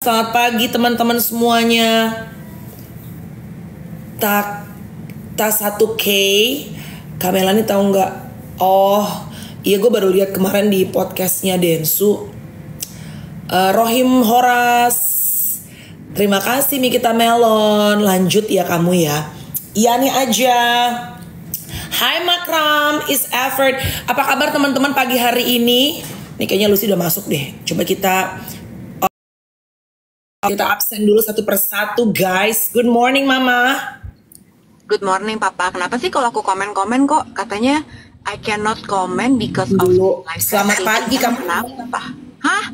Selamat pagi teman-teman semuanya. Tak 1K. Kamela nih tahu nggak? Oh, iya gue baru lihat kemarin di podcastnya Densu. Rohim Horas. Terima kasih Mikita Melon. Lanjut ya kamu ya. Iya nih aja. Hai Makram, is effort. Apa kabar teman-teman pagi hari ini? Nih kayaknya Lucy udah masuk deh. Coba kita absen dulu satu persatu guys. Good morning Mama. Good morning Papa. Kenapa sih kalau aku komen-komen kok katanya I cannot comment because of live Selamat pagi kamu. Kenapa? Hah?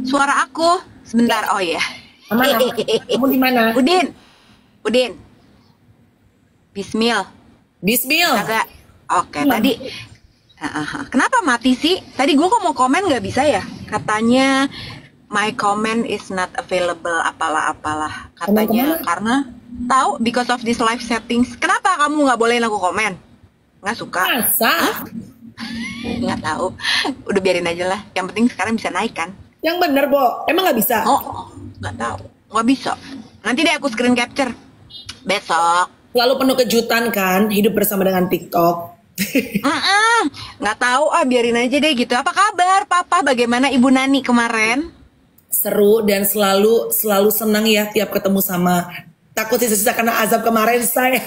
Suara aku? Sebentar. Oh ya. Mama, kamu di mana? Udin. Bismil. Kagak. Oke, tadi kenapa mati sih? Tadi gue kok mau komen nggak bisa ya? Katanya my comment is not available apalah katanya karena tahu because of this live settings. Kenapa kamu nggak bolehin aku komen? Nggak suka? Masa? Nggak tahu. Udah biarin aja lah. Yang penting sekarang bisa naik kan? Yang bener Bo. Emang nggak bisa? Oh, nggak tahu. Nggak bisa. Nanti deh aku screen capture besok. Selalu penuh kejutan kan hidup bersama dengan TikTok. Nggak tahu biarin aja deh gitu. Apa kabar Papa? Bagaimana Ibu Nani kemarin? Seru dan selalu senang ya tiap ketemu sama. Takut sisa-sisa karena azab kemarin saya.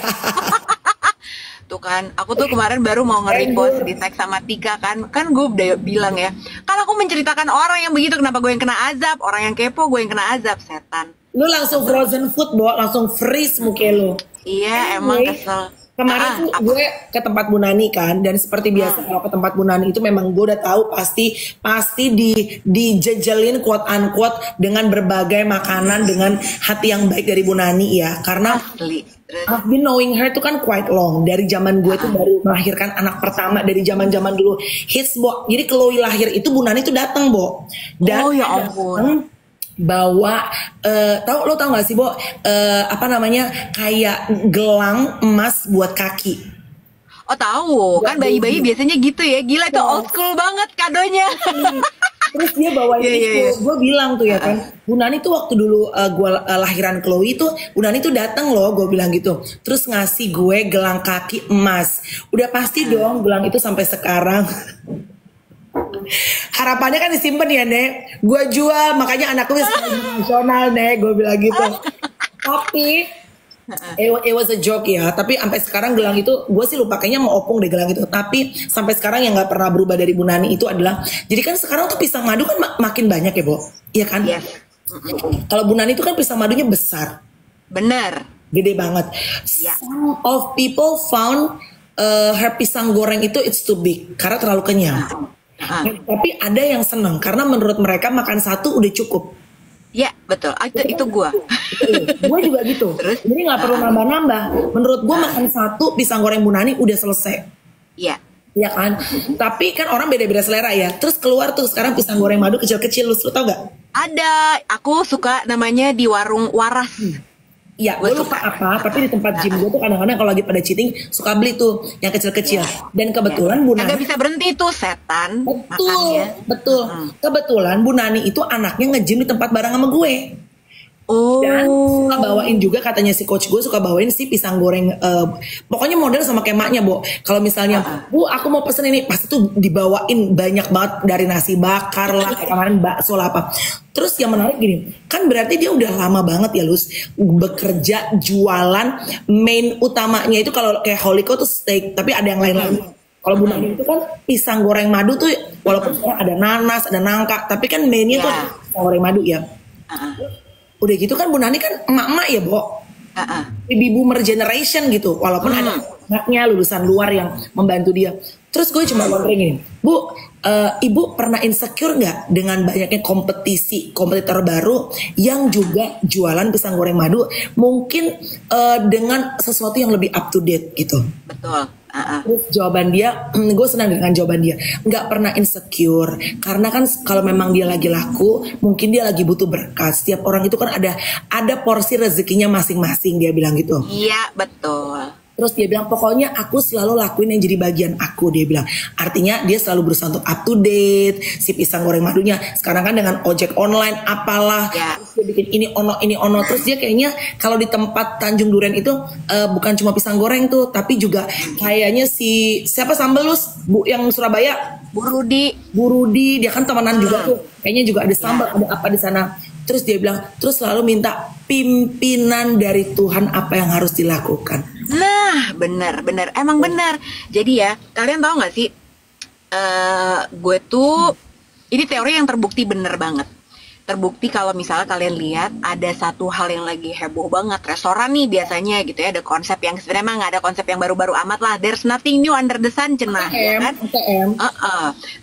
Tuh kan, aku tuh kemarin baru mau nge-repost di tag sama Tika kan gue udah bilang ya, kan aku menceritakan orang yang begitu, kenapa gue yang kena azab, orang yang kepo gue yang kena azab, setan. Lu langsung frozen food Bo, langsung freeze muka lu. Iya emang kesel. Kemarin tuh gue ke tempat Bu Nani kan, dan seperti biasa kalau ke tempat Bu Nani itu memang gue udah tahu pasti dijejelin quote unquote dengan berbagai makanan dengan hati yang baik dari Bu Nani ya, karena I've been knowing her tuh kan quite long dari zaman gue tuh baru melahirkan anak pertama dari zaman dulu hits Bo. Jadi Chloe lahir itu Bu Nani tuh datang Bo, dan ya ampun. Bawa lo tau gak sih Bo apa namanya kayak gelang emas buat kaki. Oh tahu kan bayi-bayi biasanya gitu ya, gila itu old school banget kadonya. Terus dia bawain itu. Gue bilang tuh ya kan, Bu Nani tuh waktu dulu gue lahiran Chloe tuh Bu Nani tuh datang loh, gue bilang gitu. Terus ngasih gue gelang kaki emas. Udah pasti dong gelang itu sampai sekarang. Harapannya kan disimpan ya Nek, gue jual makanya anakku bisa internasional Nek, gue bilang gitu. Tapi it was a joke ya. Tapi sampai sekarang gelang itu gue sih lupa, kayaknya mau opung deh gelang itu. Tapi sampai sekarang yang nggak pernah berubah dari Bu Nani itu adalah, jadi kan sekarang tuh pisang madu kan makin banyak ya Bo, iya kan? Yes. Kalau Bu Nani itu kan pisang madunya besar, bener, gede banget. Some of people found her pisang goreng itu it's too big karena terlalu kenyang. Tapi ada yang seneng karena menurut mereka makan satu udah cukup. Ya betul, itu gue. Gue juga gitu. Jadi nggak perlu nambah-nambah. Menurut gue makan satu pisang goreng Bu Nani udah selesai. Iya. Iya kan. Tapi kan orang beda-beda selera ya. Terus keluar tuh sekarang pisang goreng madu kecil-kecil. Lu tau gak? Ada. Aku suka namanya di warung Waras. Iya, gue lupa apa, tapi di tempat gym gue tuh kadang-kadang kalau lagi pada cheating suka beli tuh yang kecil-kecil. Dan kebetulan Bu Nani agak bisa berhenti tuh setan. Betul. Kebetulan Bu Nani itu anaknya nge-gym di tempat bareng sama gue. Dan suka bawain juga, katanya si coach gue suka bawain si pisang goreng pokoknya model sama kayak maknya Bo. Kalau misalnya Bu aku mau pesen ini, pasti tuh dibawain banyak banget, dari nasi bakar lah kayak kemarin bakso lah apa. Terus yang menarik gini, kan berarti dia udah lama banget ya Lus bekerja jualan. Main utamanya itu kalau kayak Holiko tuh steak, tapi ada yang lain-lain. Kalau Bu Nani itu kan pisang goreng madu tuh, walaupun ada nanas, ada nangka, tapi kan mainnya tuh pisang goreng madu ya. Udah gitu kan Bu Nani kan emak-emak ya Bo, baby boomer generation gitu, walaupun ada anaknya lulusan luar yang membantu dia. Terus gue cuma wondering ini, Bu, Ibu pernah insecure nggak dengan banyaknya kompetitor baru yang juga jualan pisang goreng madu, mungkin dengan sesuatu yang lebih up to date gitu? Betul. Terus jawaban dia, gue senang dengan jawaban dia, nggak pernah insecure, karena kan kalau memang dia lagi laku, mungkin dia lagi butuh berkat. Setiap orang itu kan ada porsi rezekinya masing-masing, dia bilang gitu. Iya betul. Terus dia bilang pokoknya aku selalu lakuin yang jadi bagian aku, dia bilang. Artinya dia selalu berusaha untuk up to date si pisang goreng madunya. Sekarang kan dengan ojek online apalah, terus dia bikin ini ono. Terus dia kayaknya kalau di tempat Tanjung Duren itu bukan cuma pisang goreng tuh, tapi juga kayaknya si siapa sambelus Bu yang Surabaya, Bu Rudi, dia kan temenan juga tuh. Kayaknya juga ada sambal, ada apa di sana. Terus dia bilang, terus selalu minta pimpinan dari Tuhan apa yang harus dilakukan. Nah, benar, emang benar. Jadi ya, kalian tahu nggak sih, gue tuh, ini teori yang terbukti bener banget. Terbukti kalau misalnya kalian lihat ada satu hal yang lagi heboh banget, restoran nih biasanya gitu ya, ada konsep yang sebenarnya emang nggak ada konsep yang baru-baru amat lah, there's nothing new under the sun, cenah, ya kan?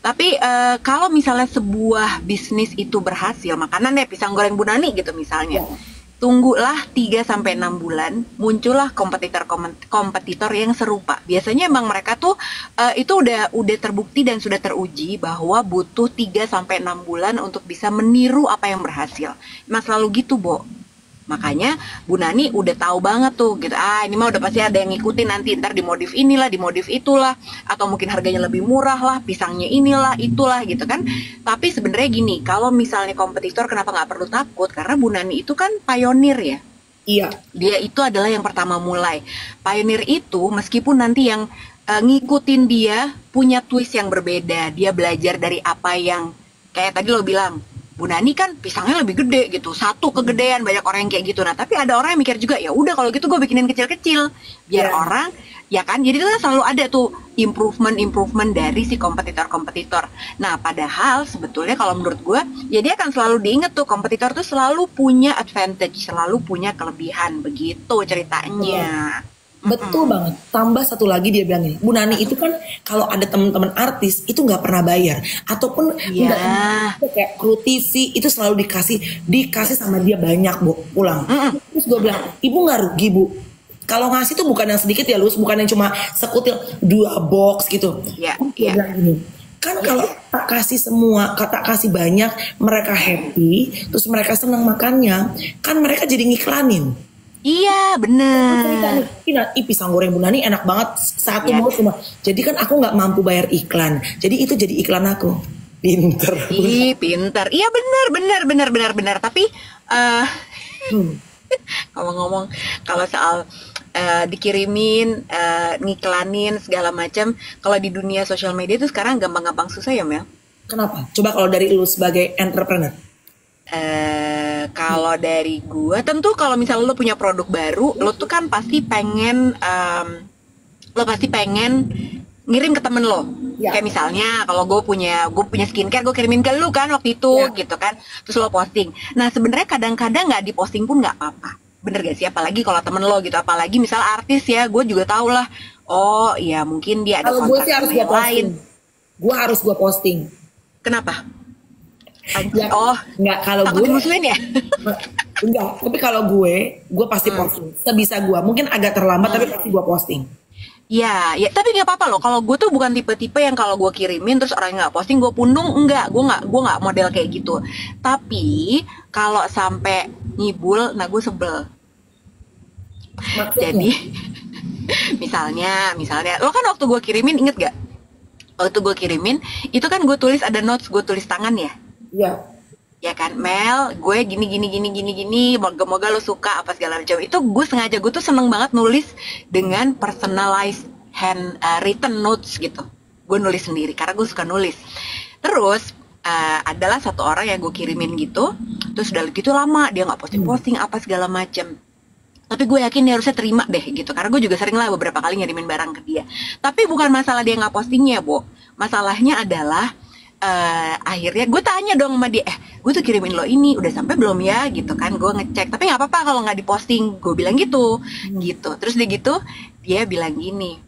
Tapi kalau misalnya sebuah bisnis itu berhasil, makanan ya pisang goreng Bu Nani gitu misalnya, tunggulah 3-6 bulan muncullah kompetitor yang serupa. Biasanya emang mereka tuh itu udah terbukti dan sudah teruji bahwa butuh 3-6 bulan untuk bisa meniru apa yang berhasil. Emang selalu gitu, Bo. Makanya Bu Nani udah tahu banget tuh gitu. Ini mah udah pasti ada yang ngikutin, nanti ntar dimodif inilah, dimodif itulah, atau mungkin harganya lebih murah lah, pisangnya inilah, itulah gitu kan. Tapi sebenarnya gini, kalau misalnya kompetitor kenapa nggak perlu takut? Karena Bu Nani itu kan pionir ya. Iya. Dia itu adalah yang pertama mulai. Pionir itu meskipun nanti yang ngikutin dia punya twist yang berbeda. Dia belajar dari apa yang kayak tadi lo bilang, Bu Nani kan pisangnya lebih gede gitu, satu kegedean, banyak orang yang kayak gitu. Nah tapi ada orang yang mikir juga, ya udah kalau gitu gue bikinin kecil-kecil biar orang, ya kan, jadi itu selalu ada tuh improvement dari si kompetitor. Nah padahal sebetulnya kalau menurut gue, ya dia akan selalu diinget tuh, kompetitor tuh selalu punya advantage, selalu punya kelebihan, begitu ceritanya. Betul banget. Tambah satu lagi dia bilang ini, Bu Nani itu kan kalau ada teman-teman artis itu nggak pernah bayar, ataupun kayak kru TV itu selalu dikasih sama dia banyak, Bu, pulang. Terus gue bilang, Ibu nggak rugi, Bu? Kalau ngasih tuh bukan yang sedikit ya, Lus, bukan yang cuma sekutil 2 box gitu. Dia bilang gini, kan kalau tak kasih semua, tak kasih banyak, mereka happy, terus mereka senang makannya, kan mereka jadi ngiklanin. Iya bener. Pisang goreng Bu Nani enak banget, satu mau cuma. Jadi kan aku nggak mampu bayar iklan. Jadi itu jadi iklan aku. Pinter. Pinter. Iya bener. Tapi ngomong-ngomong kalau soal dikirimin, ngiklanin segala macam, kalau di dunia sosial media itu sekarang gampang-gampang susah ya, Mel? Kenapa? Coba kalau dari lu sebagai entrepreneur. Kalau dari gue, tentu kalau misalnya lo punya produk baru, lo tuh kan pasti pengen ngirim ke temen lo. Kayak misalnya kalau gue punya skincare, gue kirimin ke lo kan waktu itu gitu kan, terus lo posting. Nah sebenarnya kadang-kadang nggak diposting pun nggak apa-apa, bener gak sih? Apalagi kalau temen lo gitu, apalagi misalnya artis ya, gue juga tau lah. Oh iya mungkin dia ada kontrak sama yang lain. Gue harus posting. Kenapa? Enggak, kalau gue musuhin ya? Enggak, tapi kalau gue pasti posting sebisa gue, mungkin agak terlambat tapi pasti gue posting. Ya tapi nggak apa-apa loh. Kalau gue tuh bukan tipe-tipe yang kalau gue kirimin terus orang nggak posting gue pundung, enggak, gue nggak model kayak gitu. Tapi kalau sampai ngibul, nah gue sebel. Maksudnya? Jadi misalnya lo kan waktu gue kirimin, inget gak? Waktu gue kirimin itu kan gue tulis ada notes, gue tulis tangan ya. Iya. Ya kan, Mel, gue gini, moga-moga lo suka apa segala macam. Itu gue sengaja, gue tuh seneng banget nulis dengan personalized written notes gitu. Gue nulis sendiri karena gue suka nulis. Terus adalah satu orang yang gue kirimin gitu, terus udah gitu lama dia nggak posting apa segala macam. Tapi gue yakin dia harusnya terima deh gitu, karena gue juga sering lah beberapa kali ngirimin barang ke dia. Tapi bukan masalah dia nggak postingnya, Bo. Masalahnya adalah akhirnya gue tanya dong sama dia, gue tuh kirimin lo ini udah sampai belum ya gitu kan, gue ngecek, tapi nggak apa-apa kalau nggak diposting, gue bilang gitu. Terus dia bilang gini,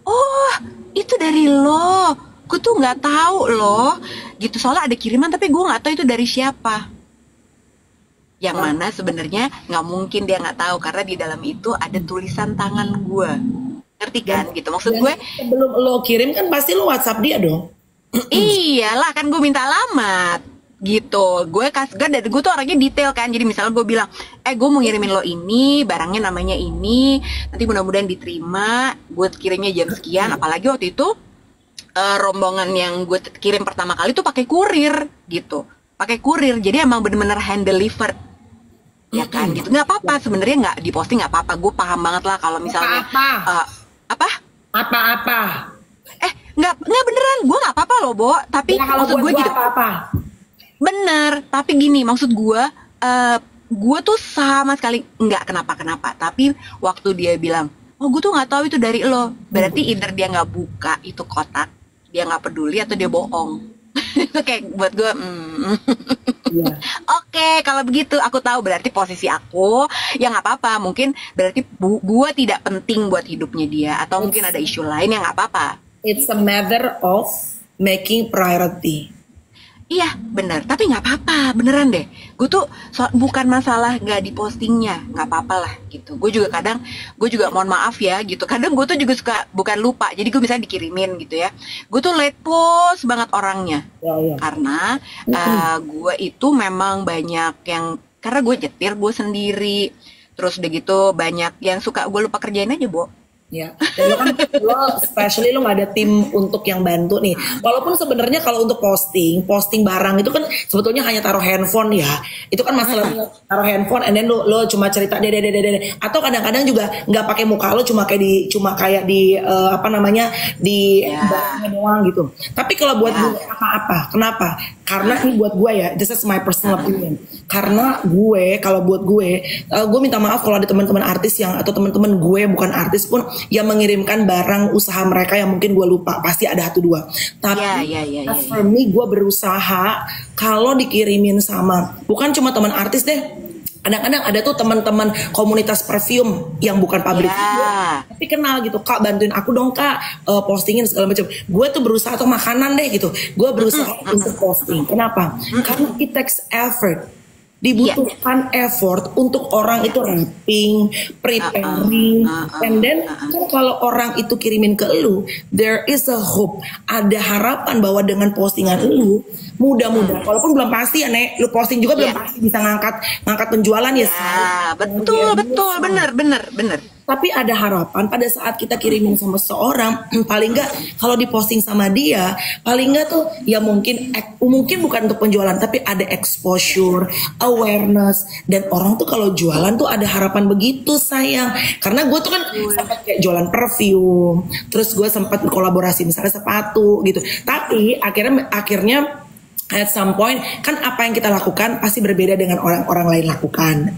oh itu dari lo, gue tuh nggak tahu loh gitu, soalnya ada kiriman tapi gue nggak tahu itu dari siapa. Yang mana sebenarnya nggak mungkin dia nggak tahu, karena di dalam itu ada tulisan tangan gue, ngerti kan? Gitu maksud gue. Sebelum lo kirim kan pasti lo WhatsApp dia dong. Iyalah kan gue minta alamat. gitu. Gue dan gue tuh orangnya detail kan. Jadi misalnya gue bilang, gue mau ngirimin lo ini, barangnya namanya ini, nanti mudah-mudahan diterima, gue kirimnya jam sekian. Apalagi waktu itu rombongan yang gue kirim pertama kali tuh pakai kurir gitu, pakai kurir. Jadi emang bener-bener hand delivered, ya kan gitu. Nggak apa-apa sebenarnya, nggak diposting nggak apa-apa. Gue paham banget lah kalau misalnya apa-apa. Nggak beneran, gue nggak apa-apa loh, Bo. Tapi maksud gue gitu. Apa-apa. Bener, tapi gini, maksud gue tuh sama sekali nggak kenapa-kenapa. Tapi waktu dia bilang, oh gue tuh nggak tahu itu dari lo, berarti either dia nggak buka itu kotak, dia nggak peduli, atau dia bohong. Itu kayak buat gue, yeah. Oke, kalau begitu aku tahu berarti posisi aku, ya nggak apa-apa. Mungkin berarti gue tidak penting buat hidupnya dia, atau mungkin ada isu lain yang nggak apa-apa. It's a matter of making priority. Iya bener, tapi nggak apa-apa, beneran deh. Gue tuh bukan masalah nggak dipostingnya, nggak apa-apa lah gitu. Gue juga mohon maaf ya gitu. Kadang gue tuh juga suka bukan lupa, jadi gue misalnya dikirimin gitu ya. Gue tuh late post banget orangnya, karena gue itu memang banyak yang, karena gue nyetir gue sendiri, terus udah gitu banyak yang suka gue lupa kerjain aja, Bo. Ya, dan lo especially lo nggak ada tim untuk yang bantu nih. Walaupun sebenarnya kalau untuk posting barang itu kan sebetulnya hanya taruh handphone ya. Itu kan masalahnya, taruh handphone, and then lo cuma cerita dede. Atau kadang-kadang juga nggak pakai muka lo, cuma kayak di di barangnya doang gitu. Tapi kalau buat gue apa-apa, kenapa? Karena ini buat gue ya, this is my personal opinion. Karena kalau buat gue minta maaf kalau ada teman-teman artis atau teman-teman gue bukan artis pun yang mengirimkan barang usaha mereka yang mungkin gue lupa, pasti ada 1-2. Tapi as for me, gue berusaha kalau dikirimin sama, bukan cuma teman artis deh, kadang-kadang ada tuh teman-teman komunitas perfume yang bukan pabrik, tapi kenal gitu, Kak bantuin aku dong Kak, postingin segala macam. Gue tuh berusaha, atau makanan deh gitu, gue berusaha untuk posting. Kenapa? Karena it takes effort. Dibutuhkan effort untuk orang itu wrapping, preparing, and then kan kalau orang itu kirimin ke lu, there is a hope, ada harapan bahwa dengan postingan lu, mudah-mudahan, walaupun belum pasti ya Nek, lu posting juga belum pasti bisa ngangkat penjualan ya. Betul, bener. Tapi ada harapan pada saat kita kirimin sama seorang, paling nggak kalau diposting sama dia, paling nggak tuh ya mungkin bukan untuk penjualan, tapi ada exposure, awareness, dan orang tuh kalau jualan tuh ada harapan begitu sayang. Karena gue tuh kan sempat kayak jualan perfume, terus gue sempat berkolaborasi misalnya sepatu gitu. Tapi akhirnya at some point kan apa yang kita lakukan pasti berbeda dengan orang-orang lain lakukan.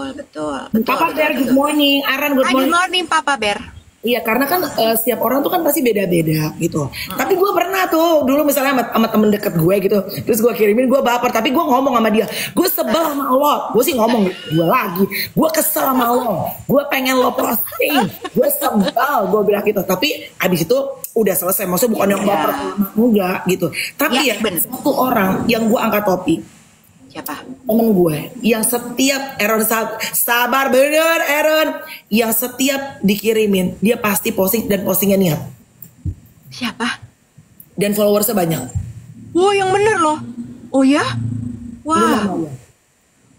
Betul. Papa Bear, good morning. Aran, good morning. Good morning, Papa Bear. Iya, karena kan setiap orang tuh kan pasti beda-beda gitu. Tapi gue pernah tuh dulu misalnya sama temen deket gue gitu, terus gue kirimin, gue baper, tapi gue ngomong sama dia, gue sebel sama lo. Gue sih ngomong gue lagi, gue kesel sama lo, gue pengen lo posting, gue sebel, gue bilang gitu. Tapi abis itu udah selesai, maksudnya bukan yang baper enggak gitu. Tapi satu orang yang gue angkat topik. Siapa? Temen gue yang setiap sabar bener Aaron, yang setiap dikirimin dia pasti posting, dan postingnya niat. Siapa? Dan followersnya banyak. Wow, yang bener loh. Oh ya?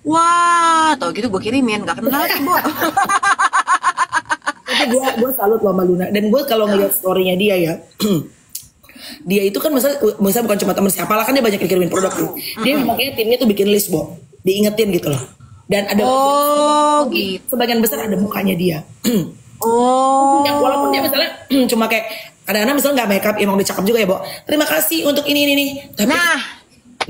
Wah, tau gitu gue kirimin, gak kenal sih Bu. Tapi gue salut loh sama Luna. Dan gue kalau ngeliat storynya dia ya, dia itu kan misalnya bukan cuma teman siapa lah, kan dia banyak dikirimin produk tuh. Dia makanya timnya tuh bikin list, Bo, diingetin gitu loh. Dan ada gitu. Sebagian besar ada mukanya dia. Walaupun dia misalnya cuma kayak kadang-kadang misalnya nggak makeup, emang udah cakep juga ya, Bo. Terima kasih untuk ini. Tapi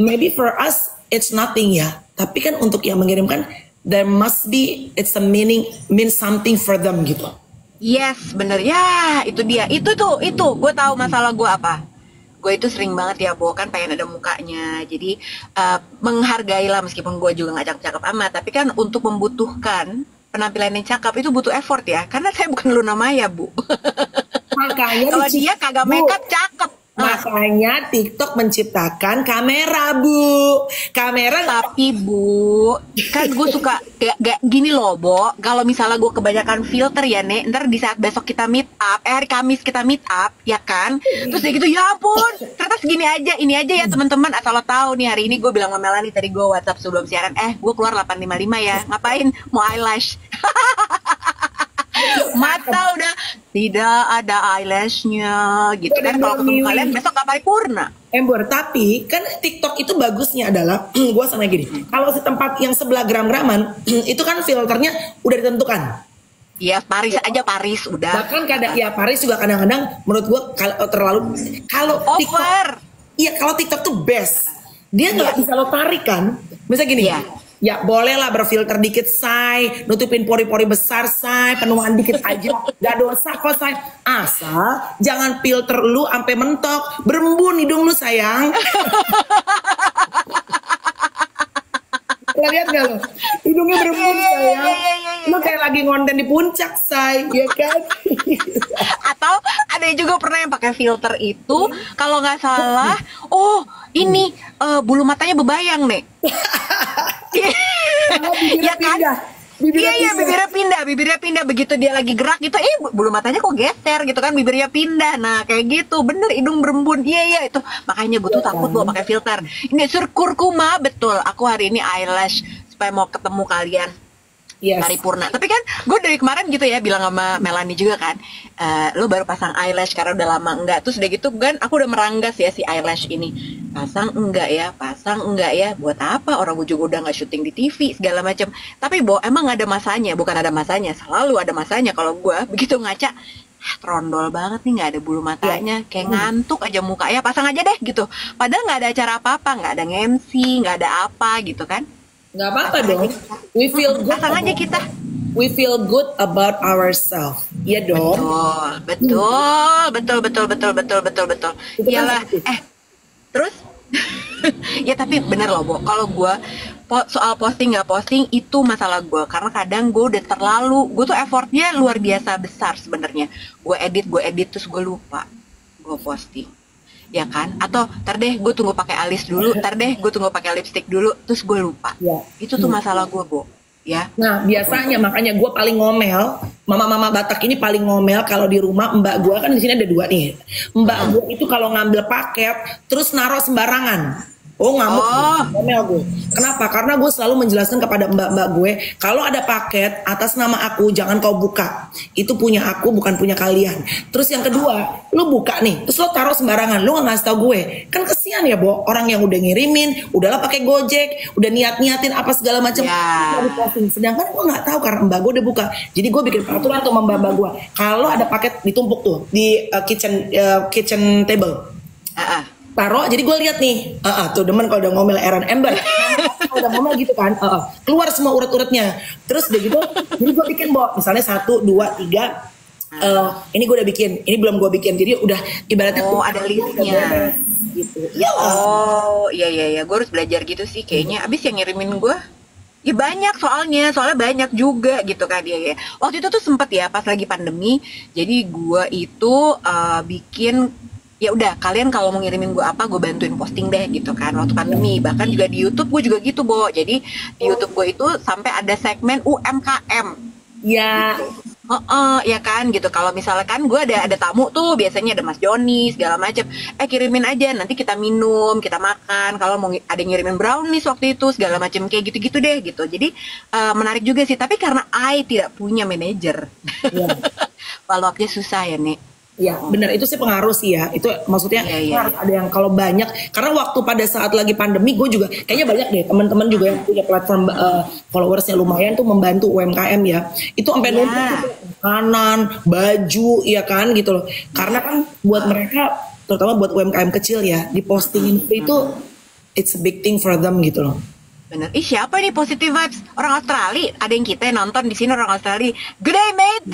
maybe for us it's nothing ya. Tapi kan untuk yang mengirimkan, there must be, it's a mean something for them gitu. Yes, bener ya, itu dia. Itu gue tahu masalah gue apa. Gue itu sering banget ya, Bo, kan pengen ada mukanya. Jadi menghargailah, meskipun gue juga gak cakep-cakep amat, tapi kan untuk membutuhkan penampilan yang cakep itu butuh effort ya. Karena saya bukan Luna Maya, Bu. Makanya kalau dia kagak makeup cakep. Makanya TikTok menciptakan kamera, Bu. Kamera. Tapi Bu, kan gue suka gak gini loh, Bo. Kalau misalnya gue kebanyakan filter ya, Nek, ntar di saat besok kita meet up, hari Kamis kita meet up, ya kan? Terus dia gitu, ya ampun, ternyata segini aja, ini aja ya teman-teman. Asal lo tahu nih, hari ini gue bilang sama Melanie, tadi gue WhatsApp sebelum siaran, gue keluar 855 ya. Ngapain? Mau eyelash. Mata udah tidak ada eyelashnya gitu kan. Kalau ketemu kalian besok gak paripurna. Embor, tapi kan TikTok itu bagusnya adalah gue sama gini, kalau si tempat yang sebelah gram-graman itu kan filternya udah ditentukan. Iya, Paris aja, Paris udah. Bahkan kadang ya Paris juga kadang-kadang menurut gue kalau TikTok, iya kalau TikTok tuh best, dia nggak bisa lo tarik kan. Misalnya gini, ya bolehlah berfilter dikit, say, nutupin pori-pori besar, say, penuhan dikit aja, gak dosa kok, say. Asal jangan filter lu sampai mentok, berembun hidung lu, sayang. Lihat gak lo? Hidungnya berembun, sayang. Lu kayak lagi ngonten di puncak, say, ya kan? Atau ada juga pernah yang pakai filter itu, kalau nggak salah, ini bulu matanya bebayang, Nek. Ya kan? Iya, bibirnya pindah begitu dia lagi gerak gitu, bulu matanya kok geser gitu kan, bibirnya pindah. Nah, kayak gitu, bener hidung berembun. Iya itu. Makanya gue tuh takut bawa pakai filter. Ini kurkuma, betul. Aku hari ini eyelash supaya mau ketemu kalian. Paripurna. Tapi kan gue dari kemarin gitu ya bilang sama Melanie juga kan, lo baru pasang eyelash karena udah lama enggak. Terus udah gitu kan aku udah meranggas ya si eyelash ini, pasang enggak ya, buat apa, orang gue juga udah nggak syuting di TV segala macam. Tapi emang nggak ada masanya, bukan ada masanya, selalu ada masanya. Kalau gue begitu ngaca, trondol banget nih, nggak ada bulu matanya, kayak ngantuk aja muka, ya pasang aja deh gitu. Padahal nggak ada acara apa-apa, nggak ada MC, nggak ada apa gitu kan. Nggak apa-apa dong. We feel good. Pasang aja kita. We feel good about ourselves. Iya dong. Betul. Iyalah. Terus? Ya tapi bener loh, Bo. Kalau gue soal posting nggak posting itu masalah gue. Karena kadang gue udah gue tuh effortnya luar biasa besar sebenarnya. Gue edit terus gue lupa. Gue posting. Ya kan? Atau ntar deh gue tunggu pakai alis dulu, ntar deh gue tunggu pakai lipstick dulu, terus gue lupa. Itu tuh masalah gue, Bo. Ya. Nah, biasanya makanya gue paling ngomel, mama-mama Batak ini paling ngomel kalau di rumah. Mbak gue kan di sini ada 2 nih. Mbak gue itu kalau ngambil paket terus naruh sembarangan. Ngamuk, ngomel gue. Kenapa? Karena gue selalu menjelaskan kepada mbak-mbak gue, kalau ada paket atas nama aku jangan kau buka. Itu punya aku, bukan punya kalian. Terus yang kedua, lu buka nih, terus lo taruh sembarangan, lu nggak ngasih tau gue. Kan kesian ya, Bo. Orang yang udah ngirimin, udahlah pakai Gojek, udah niat-niatin apa segala macam. Sedangkan gue nggak tahu karena mbak gue udah buka. Jadi gue bikin peraturan tuh sama mbak-mbak gue. Kalau ada paket ditumpuk tuh di kitchen table. Taruh, jadi gue lihat nih, tuh demen kalau udah ngomel Eran Ember, kalau udah ngomel gitu kan, keluar semua urat-uratnya, terus udah gitu, jadi gue bikin misalnya 1, 2, 3, ini gue udah bikin, ini belum gue bikin, jadi udah ibaratnya ada listnya, gitu. Iya, gue harus belajar gitu sih, kayaknya. Abis yang ngirimin gue, ya banyak soalnya banyak juga gitu kan ya. Waktu itu tuh sempet ya pas lagi pandemi, jadi gue itu bikin. Ya udah, kalian kalau mau ngirimin gue apa, gue bantuin posting deh gitu kan waktu pandemi. Bahkan juga di YouTube gue juga gitu, Bo. Jadi di YouTube gue itu sampai ada segmen UMKM. Ya. Gitu. Ya kan gitu. Kalau misalnya kan gue ada tamu tuh, biasanya ada Mas Joni segala macem. Kirimin aja, nanti kita minum, kita makan. Kalau mau ada ngirimin brownies waktu itu segala macem kayak gitu-gitu deh gitu. Jadi menarik juga sih. Tapi karena I tidak punya manajer, follow-up-nya susah ya, Nek. Ya benar, itu sih pengaruh sih ya. Itu maksudnya harus ada yang kalau banyak. Karena waktu pada saat lagi pandemi gue juga kayaknya banyak deh teman-teman juga yang punya platform followersnya lumayan tuh membantu UMKM ya. Itu sampai numpuk makanan, baju ya kan gitu loh. Karena kan buat mereka, terutama buat UMKM kecil ya, dipostingin itu it's a big thing for them gitu loh. Bener. Siapa nih Positive Vibes? Orang Australia. Ada yang kita yang nonton di sini orang Australia. Good day, mate.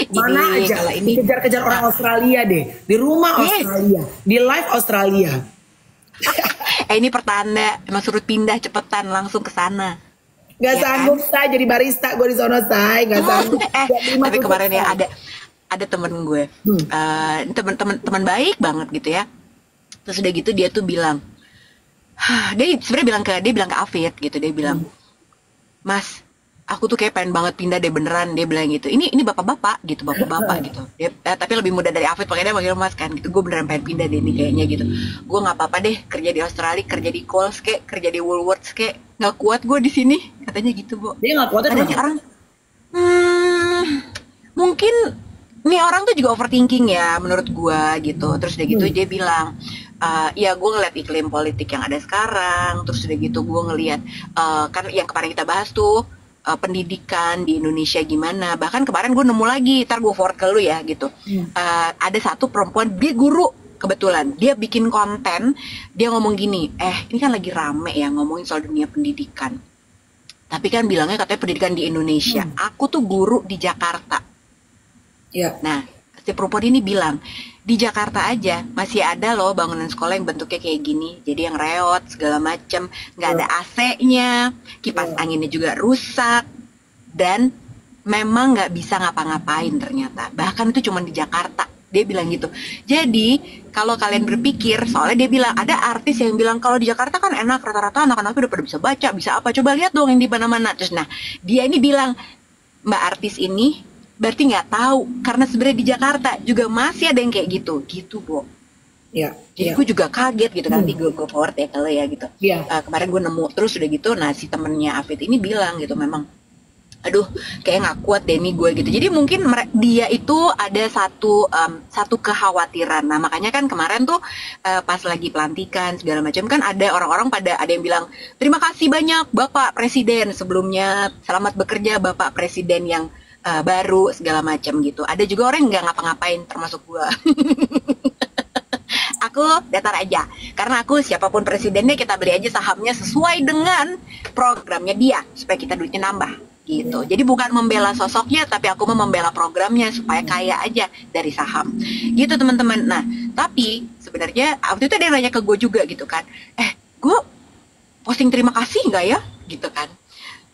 Mana aja ini kejar-kejar orang Australia deh, di rumah Australia, di live Australia. Ini pertanda emang suruh pindah cepetan langsung ke sana. Gak sanggup saya jadi barista gue di sono, saya gak sanggup. Tapi kemarin ya ada temen gue, teman baik banget gitu ya. Terus udah gitu dia tuh bilang, dia sebenarnya bilang ke Afid gitu, dia bilang, Mas, aku tuh kayak pengen banget pindah deh beneran, dia bilang gitu. Ini bapak-bapak gitu, bapak-bapak gitu. Dia, tapi lebih muda dari Afid, makanya dia manggil Mas kan gitu. Gue beneran pengen pindah deh nih kayaknya gitu. Gue nggak apa-apa deh kerja di Australia, kerja di Coles kayak, kerja di Woolworths kayak, nggak kuat gue di sini, katanya gitu, Bu. Dia nggak kuat. Katanya orang, mungkin nih orang tuh juga overthinking ya menurut gue gitu. Terus udah gitu dia bilang, ya gue ngeliat iklim politik yang ada sekarang. Terus udah gitu gue ngeliat kan yang kemarin kita bahas tuh, pendidikan di Indonesia gimana. Bahkan kemarin gue nemu lagi, ntar gue forward ke lu ya gitu. Ada satu perempuan, dia guru kebetulan, dia bikin konten, dia ngomong gini, ini kan lagi rame ya ngomongin soal dunia pendidikan, tapi kan bilangnya katanya pendidikan di Indonesia. Aku tuh guru di Jakarta. Nah, si perempuan ini bilang, di Jakarta aja masih ada loh bangunan sekolah yang bentuknya kayak gini, jadi yang reot segala macem, nggak ada AC-nya, kipas anginnya juga rusak, dan memang nggak bisa ngapa-ngapain ternyata. Bahkan itu cuma di Jakarta, dia bilang gitu. Jadi kalau kalian berpikir, soalnya dia bilang ada artis yang bilang kalau di Jakarta kan enak, rata-rata anak-anak udah pada bisa baca, bisa apa, coba lihat dong yang di mana-mana. Terus nah dia ini bilang, Mbak artis ini berarti nggak tahu, karena sebenarnya di Jakarta juga masih ada yang kayak gitu, Bo. Jadi gue juga kaget gitu, nanti gue forward ya kalau ya gitu. Kemarin gue nemu, terus udah gitu, nah si temennya Afid ini bilang gitu, memang, aduh, kayak nggak kuat deh nih gue gitu. Jadi mungkin dia itu ada satu kekhawatiran. Nah makanya kan kemarin tuh pas lagi pelantikan segala macam kan ada orang-orang ada yang bilang terima kasih banyak Bapak Presiden sebelumnya, selamat bekerja Bapak Presiden yang baru segala macam gitu. Ada juga orang yang nggak ngapa-ngapain termasuk gue. Aku datar aja, karena aku siapapun presidennya kita beli aja sahamnya sesuai dengan programnya dia supaya kita duitnya nambah gitu. Jadi bukan membela sosoknya, tapi aku mau membela programnya supaya kaya aja dari saham gitu teman-teman. Nah tapi sebenarnya waktu itu ada yang nanya ke gue juga gitu kan, gue posting terima kasih nggak ya gitu kan.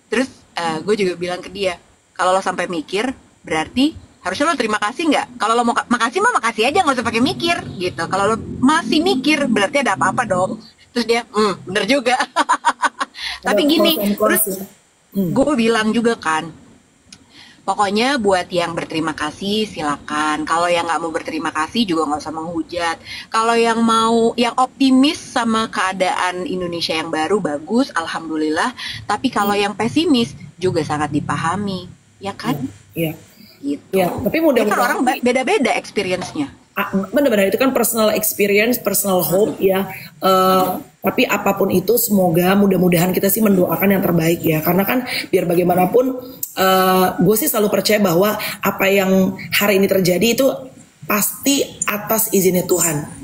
Terus gue juga bilang ke dia, kalau lo sampai mikir, berarti harusnya lo terima kasih nggak? Kalau lo mau makasih mah makasih aja, nggak usah pakai mikir gitu. Kalau lo masih mikir, berarti ada apa-apa dong. Terus dia, bener juga. Tapi gini, terus gue bilang juga kan, pokoknya buat yang berterima kasih silakan. Kalau yang nggak mau berterima kasih juga nggak usah menghujat. Kalau yang mau, yang optimis sama keadaan Indonesia yang baru, bagus, alhamdulillah. Tapi kalau yang pesimis juga sangat dipahami. Ya kan? Iya. Gitu. Ya, tapi mudah-mudahan kan orang beda-beda experience-nya. Benar-benar itu kan personal experience, personal hope ya. Tapi apapun itu semoga mudah-mudahan kita sih mendoakan yang terbaik ya. Karena kan biar bagaimanapun gue sih selalu percaya bahwa apa yang hari ini terjadi itu pasti atas izinnya Tuhan.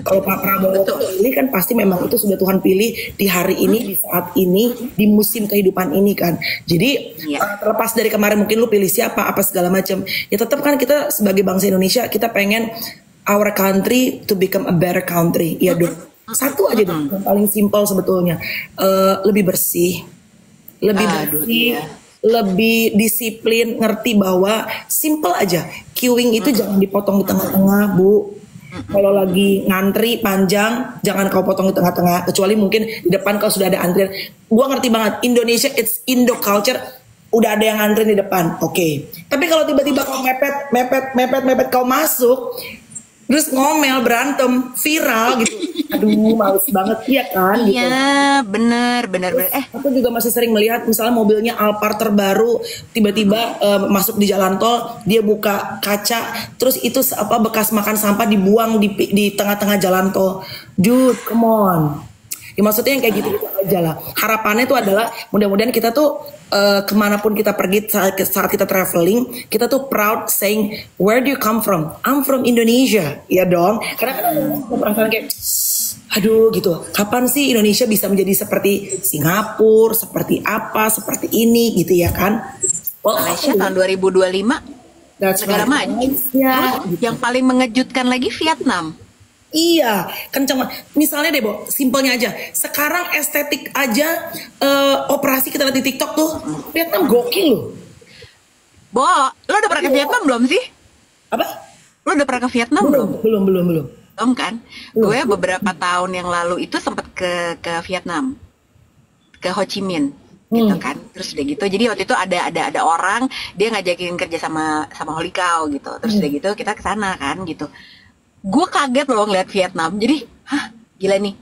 Kalau Pak Prabowo pilih kan pasti memang itu sudah Tuhan pilih di hari ini, di saat ini, di musim kehidupan ini kan. Jadi terlepas dari kemarin mungkin lu pilih siapa, apa segala macam, ya tetap kan kita sebagai bangsa Indonesia kita pengen our country to become a better country. Ya dong. Satu aja dong yang paling simpel sebetulnya, lebih bersih, lebih disiplin, ngerti bahwa simple aja, queuing itu jangan dipotong di tengah-tengah, Bu. Kalau lagi ngantri panjang, jangan kau potong di tengah-tengah, kecuali mungkin di depan kalau sudah ada antrian. Gua ngerti banget, Indonesia it's Indo culture, udah ada yang ngantri di depan, oke. Tapi kalau tiba-tiba kau mepet kau masuk, terus ngomel, berantem, viral gitu. Aduh, males banget ya kan gitu. Iya, benar. Aku juga masih sering melihat misalnya mobilnya Alphard terbaru tiba-tiba masuk di jalan tol, dia buka kaca, terus itu bekas makan sampah dibuang di tengah-tengah jalan tol. Dude, come on. Ya maksudnya yang kayak gitu aja lah. Harapannya itu adalah mudah-mudahan kita tuh kemanapun kita pergi saat kita traveling, kita tuh proud saying where do you come from? I'm from Indonesia, ya dong. Karena kan perasaan kayak aduh gitu. Kapan sih Indonesia bisa menjadi seperti Singapura, seperti apa, seperti ini gitu ya kan? Malaysia tahun 2025 negara maju. Ya, yang paling mengejutkan lagi Vietnam. Iya, kenceng. Misalnya deh, Bo, simpelnya aja. Sekarang estetik aja operasi kita lihat di TikTok tuh, Vietnam gokil loh. Bo, lo udah pernah ke Vietnam belum sih? Apa? Lo udah pernah ke Vietnam belum? Belum. Belum kan? Gue beberapa tahun yang lalu itu sempat ke Vietnam, ke Ho Chi Minh gitu kan. Terus udah gitu, jadi waktu itu ada orang dia ngajakin kerja sama Holy Cow gitu. Terus udah gitu kita ke sana kan gitu. Gue kaget loh ngeliat Vietnam. Jadi, gila nih.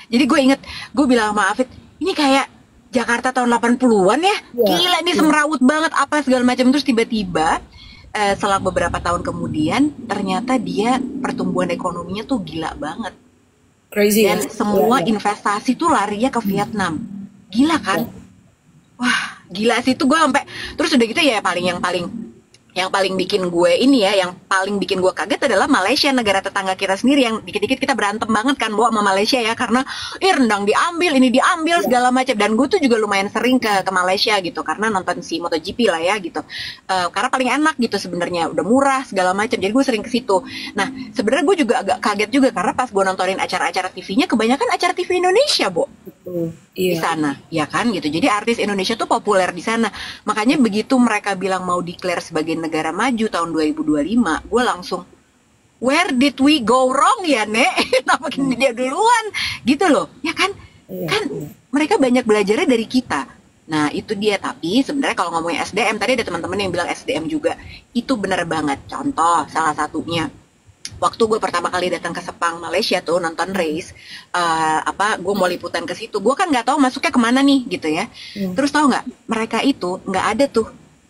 Jadi gue inget, gue bilang sama Afid, ini kayak Jakarta tahun 80-an ya. Gila nih, semerawut banget apa segala macam. Terus tiba-tiba selang beberapa tahun kemudian ternyata dia pertumbuhan ekonominya tuh gila banget. Crazy. Dan semua investasi tuh larinya ke Vietnam. Gila kan? Wah, gila sih itu gue sampai terus udah gitu ya yang paling bikin gue ini ya, yang paling bikin gue kaget adalah Malaysia, negara tetangga kita sendiri yang dikit-dikit kita berantem banget kan sama Malaysia ya, karena rendang diambil, ini diambil segala macam. Dan gue tuh juga lumayan sering ke Malaysia gitu karena nonton si MotoGP lah ya gitu. Karena paling enak gitu sebenarnya, udah murah segala macam. Jadi gue sering ke situ. Nah, sebenarnya gue juga agak kaget juga karena pas gue nontonin acara-acara TV-nya kebanyakan acara TV Indonesia, Bo. Di sana, ya kan gitu. Jadi artis Indonesia tuh populer di sana. Makanya begitu mereka bilang mau declare sebagai negara maju tahun 2025, gue langsung, where did we go wrong ya, Nek? Kenapa dia duluan? Gitu loh, ya kan? Kan mereka banyak belajarnya dari kita. Nah itu dia. Tapi sebenarnya kalau ngomongin SDM, tadi ada teman-teman yang bilang SDM juga, itu benar banget. Contoh salah satunya, waktu gue pertama kali datang ke Sepang, Malaysia tuh nonton race, gue mau liputan ke situ, gue kan nggak tahu masuknya kemana nih gitu ya. Terus tahu nggak, mereka itu nggak ada tuh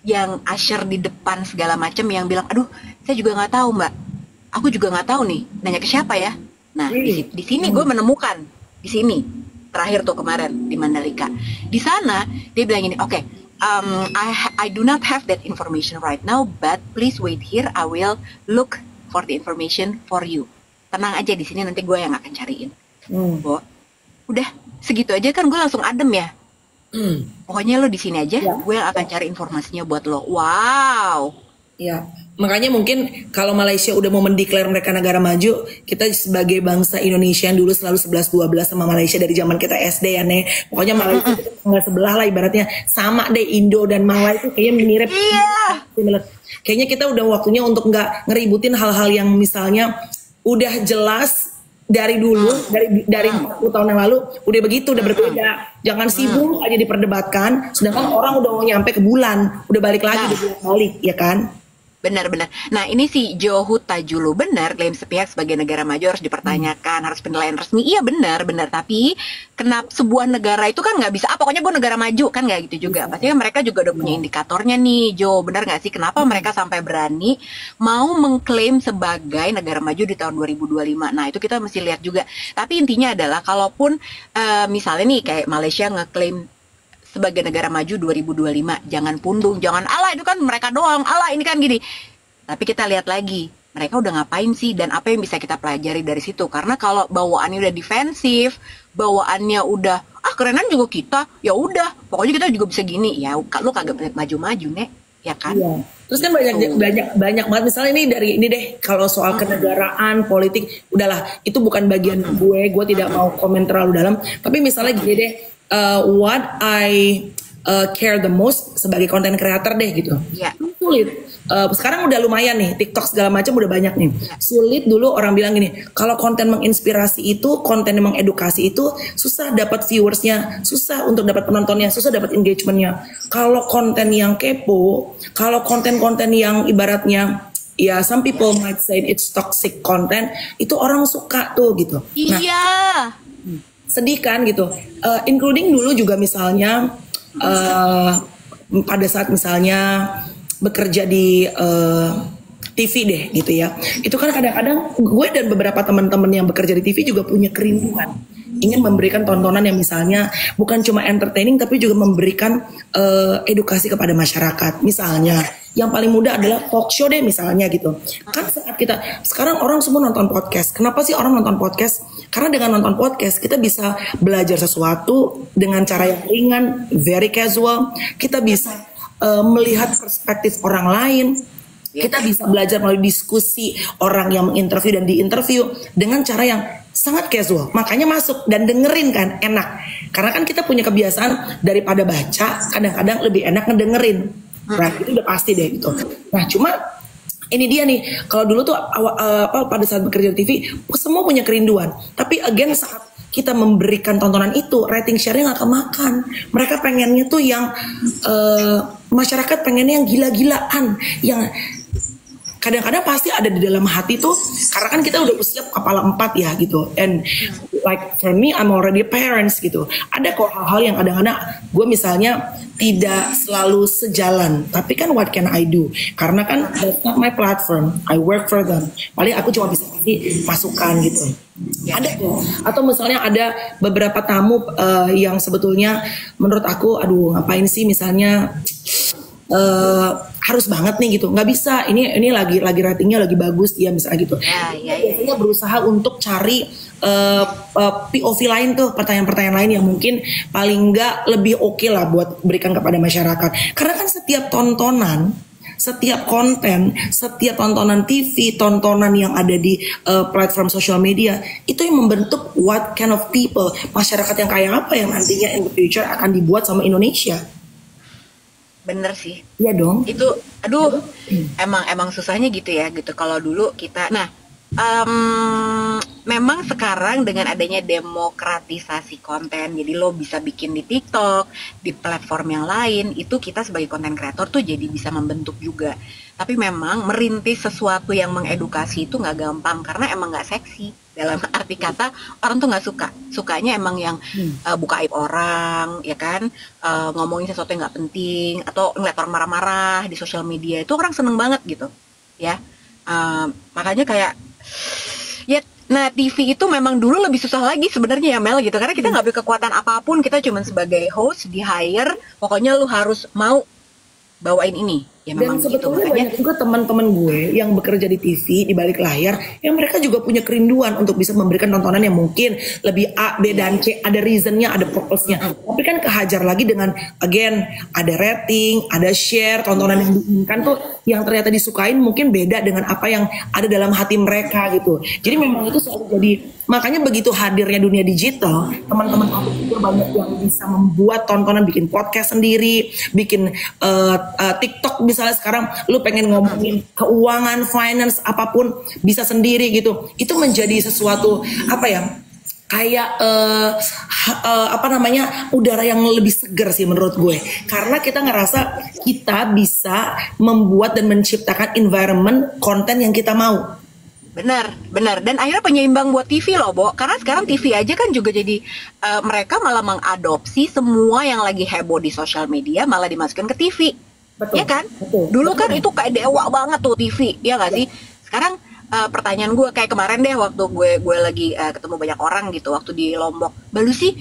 yang usher di depan segala macam yang bilang, aduh saya juga nggak tahu mbak, aku juga nggak tahu nih, nanya ke siapa ya. Nah di sini gue menemukan, di sini terakhir tuh kemarin di Mandalika, di sana dia bilang gini, oke, I do not have that information right now, but please wait here, I will look for the information for you. Tenang aja di sini, nanti gue yang akan cariin. Bo, udah segitu aja kan gue langsung adem ya. Pokoknya lo di sini aja, gue yang akan cari informasinya buat lo. Wow. Ya, makanya mungkin kalau Malaysia udah mau mendeklar mereka negara maju, kita sebagai bangsa Indonesia yang dulu selalu 11-12 sama Malaysia dari zaman kita SD ya, Nek. Pokoknya Malaysia nggak sebelah lah ibaratnya, sama deh Indo dan Malaysia kayaknya mirip. Iya. Kayaknya kita udah waktunya untuk nggak ngeributin hal-hal yang misalnya udah jelas dari dulu, dari 40 tahun yang lalu udah begitu, udah berbeda. Jangan sibuk aja diperdebatkan, sedangkan orang udah mau nyampe ke bulan, udah balik lagi, udah balik, ya kan? Benar-benar. Nah ini si Johut Tajulu benar, klaim sepihak sebagai negara maju harus dipertanyakan, harus penilaian resmi. Iya benar. Tapi kenapa sebuah negara itu kan nggak bisa, pokoknya gue negara maju kan nggak gitu juga. Pasti kan mereka juga udah punya indikatornya nih, Jo. Benar nggak sih? Kenapa mereka sampai berani mau mengklaim sebagai negara maju di tahun 2025? Nah itu kita mesti lihat juga. Tapi intinya adalah kalaupun misalnya nih kayak Malaysia ngeklaim sebagai negara maju 2025, jangan pundung, jangan ala itu kan mereka doang, ala ini kan gini. Tapi kita lihat lagi, mereka udah ngapain sih dan apa yang bisa kita pelajari dari situ. Karena kalau bawaannya udah defensif, bawaannya udah kerenan juga kita, ya udah, pokoknya kita juga bisa gini, ya lu kagak maju-maju, Nek, ya kan? Iya. Terus kan banyak banget misalnya ini deh kalau soal kenegaraan, politik, udahlah itu bukan bagian gue tidak mau komen terlalu dalam. Tapi misalnya gini deh, what I care the most sebagai content creator deh gitu. Sulit. Sekarang udah lumayan nih, TikTok segala macam udah banyak nih. Sulit dulu orang bilang gini, kalau konten menginspirasi itu, konten yang mengedukasi itu susah dapat viewersnya, susah untuk dapat penontonnya, susah dapat engagementnya. Kalau konten yang kepo, kalau konten-konten yang ibaratnya ya some people might say it's toxic content, itu orang suka tuh gitu. Iya. Sedih kan gitu, including dulu juga misalnya pada saat misalnya bekerja di TV deh gitu ya, itu kan kadang-kadang gue dan beberapa teman-teman yang bekerja di TV juga punya kerinduan ingin memberikan tontonan yang misalnya bukan cuma entertaining tapi juga memberikan edukasi kepada masyarakat. Misalnya yang paling mudah adalah talk show deh misalnya gitu. Kan saat kita sekarang orang semua nonton podcast. Kenapa sih orang nonton podcast? Karena dengan nonton podcast kita bisa belajar sesuatu dengan cara yang ringan, very casual. Kita bisa melihat perspektif orang lain. Kita bisa belajar melalui diskusi orang yang menginterview dan diinterview dengan cara yang sangat casual. Makanya masuk dan dengerin kan enak. Karena kan kita punya kebiasaan daripada baca, kadang-kadang lebih enak ngedengerin. Nah itu udah pasti deh gitu. Nah cuma ini dia nih, kalau dulu tuh pada saat bekerja di TV semua punya kerinduan, tapi again saat kita memberikan tontonan itu rating share-nya nggak kemakan. Mereka pengennya tuh yang masyarakat pengennya yang gila-gilaan, yang kadang-kadang pasti ada di dalam hati tuh, karena kan kita udah usia kepala 4 ya gitu, and like for me I'm already parents gitu. Ada kok hal-hal yang kadang-kadang gue misalnya tidak selalu sejalan, tapi kan what can I do, karena kan that's not my platform, I work for them, paling aku cuma bisa kasih masukan gitu. Ada kok, atau misalnya ada beberapa tamu yang sebetulnya menurut aku aduh ngapain sih misalnya harus banget nih gitu, nggak bisa, ini lagi ratingnya lagi bagus dia misalnya gitu. Biasanya berusaha untuk cari POV lain tuh, pertanyaan-pertanyaan lain yang mungkin paling nggak lebih oke lah buat berikan kepada masyarakat. Karena kan setiap tontonan, setiap konten, setiap tontonan TV, tontonan yang ada di platform sosial media itu yang membentuk what kind of people, masyarakat yang kayak apa yang nantinya in the future akan dibuat sama Indonesia. Bener sih. Iya dong. Itu, aduh, emang susahnya gitu ya, gitu. Kalau dulu kita, nah, memang sekarang dengan adanya demokratisasi konten, jadi lo bisa bikin di TikTok, di platform yang lain, itu kita sebagai konten kreator tuh jadi bisa membentuk juga. Tapi memang merintis sesuatu yang mengedukasi itu nggak gampang, karena emang nggak seksi. Dalam arti kata, orang tuh nggak suka. Sukanya emang yang buka aib orang, ya kan, ngomongin sesuatu yang nggak penting, atau ngeliat orang marah-marah di sosial media, itu orang seneng banget gitu, ya. Makanya kayak, ya, nah TV itu memang dulu lebih susah lagi sebenarnya ya Mel gitu, karena kita nggak berkekuatan apapun, kita cuma sebagai host di hire, pokoknya lu harus mau bawain ini. Ya, dan sebetulnya gitu, banyak juga teman-teman gue yang bekerja di TV di balik layar yang mereka juga punya kerinduan untuk bisa memberikan tontonan yang mungkin lebih A, B dan C, ada reasonnya, ada purpose-nya. Tapi kan kehajar lagi dengan again ada rating, ada share, tontonan yang diinginkan tuh yang ternyata disukain mungkin beda dengan apa yang ada dalam hati mereka gitu. Jadi memang itu selalu jadi, makanya begitu hadirnya dunia digital, teman-teman aku juga banyak yang bisa membuat tontonan, bikin podcast sendiri, bikin TikTok. Misalnya sekarang lu pengen ngomongin keuangan, finance, apapun bisa sendiri gitu. Itu menjadi sesuatu apa ya? Kayak apa namanya, udara yang lebih segar sih menurut gue, karena kita ngerasa kita bisa membuat dan menciptakan environment konten yang kita mau. Benar. Dan akhirnya penyeimbang buat TV loh, Bo. Karena sekarang TV aja kan juga jadi, mereka malah mengadopsi semua yang lagi heboh di sosial media malah dimasukkan ke TV. Betul. Ya kan? Betul. Dulu kan itu kayak dewa banget tuh TV, ya nggak sih? Sekarang pertanyaan gue kayak kemarin deh waktu gue lagi ketemu banyak orang gitu waktu di Lombok. Balu sih,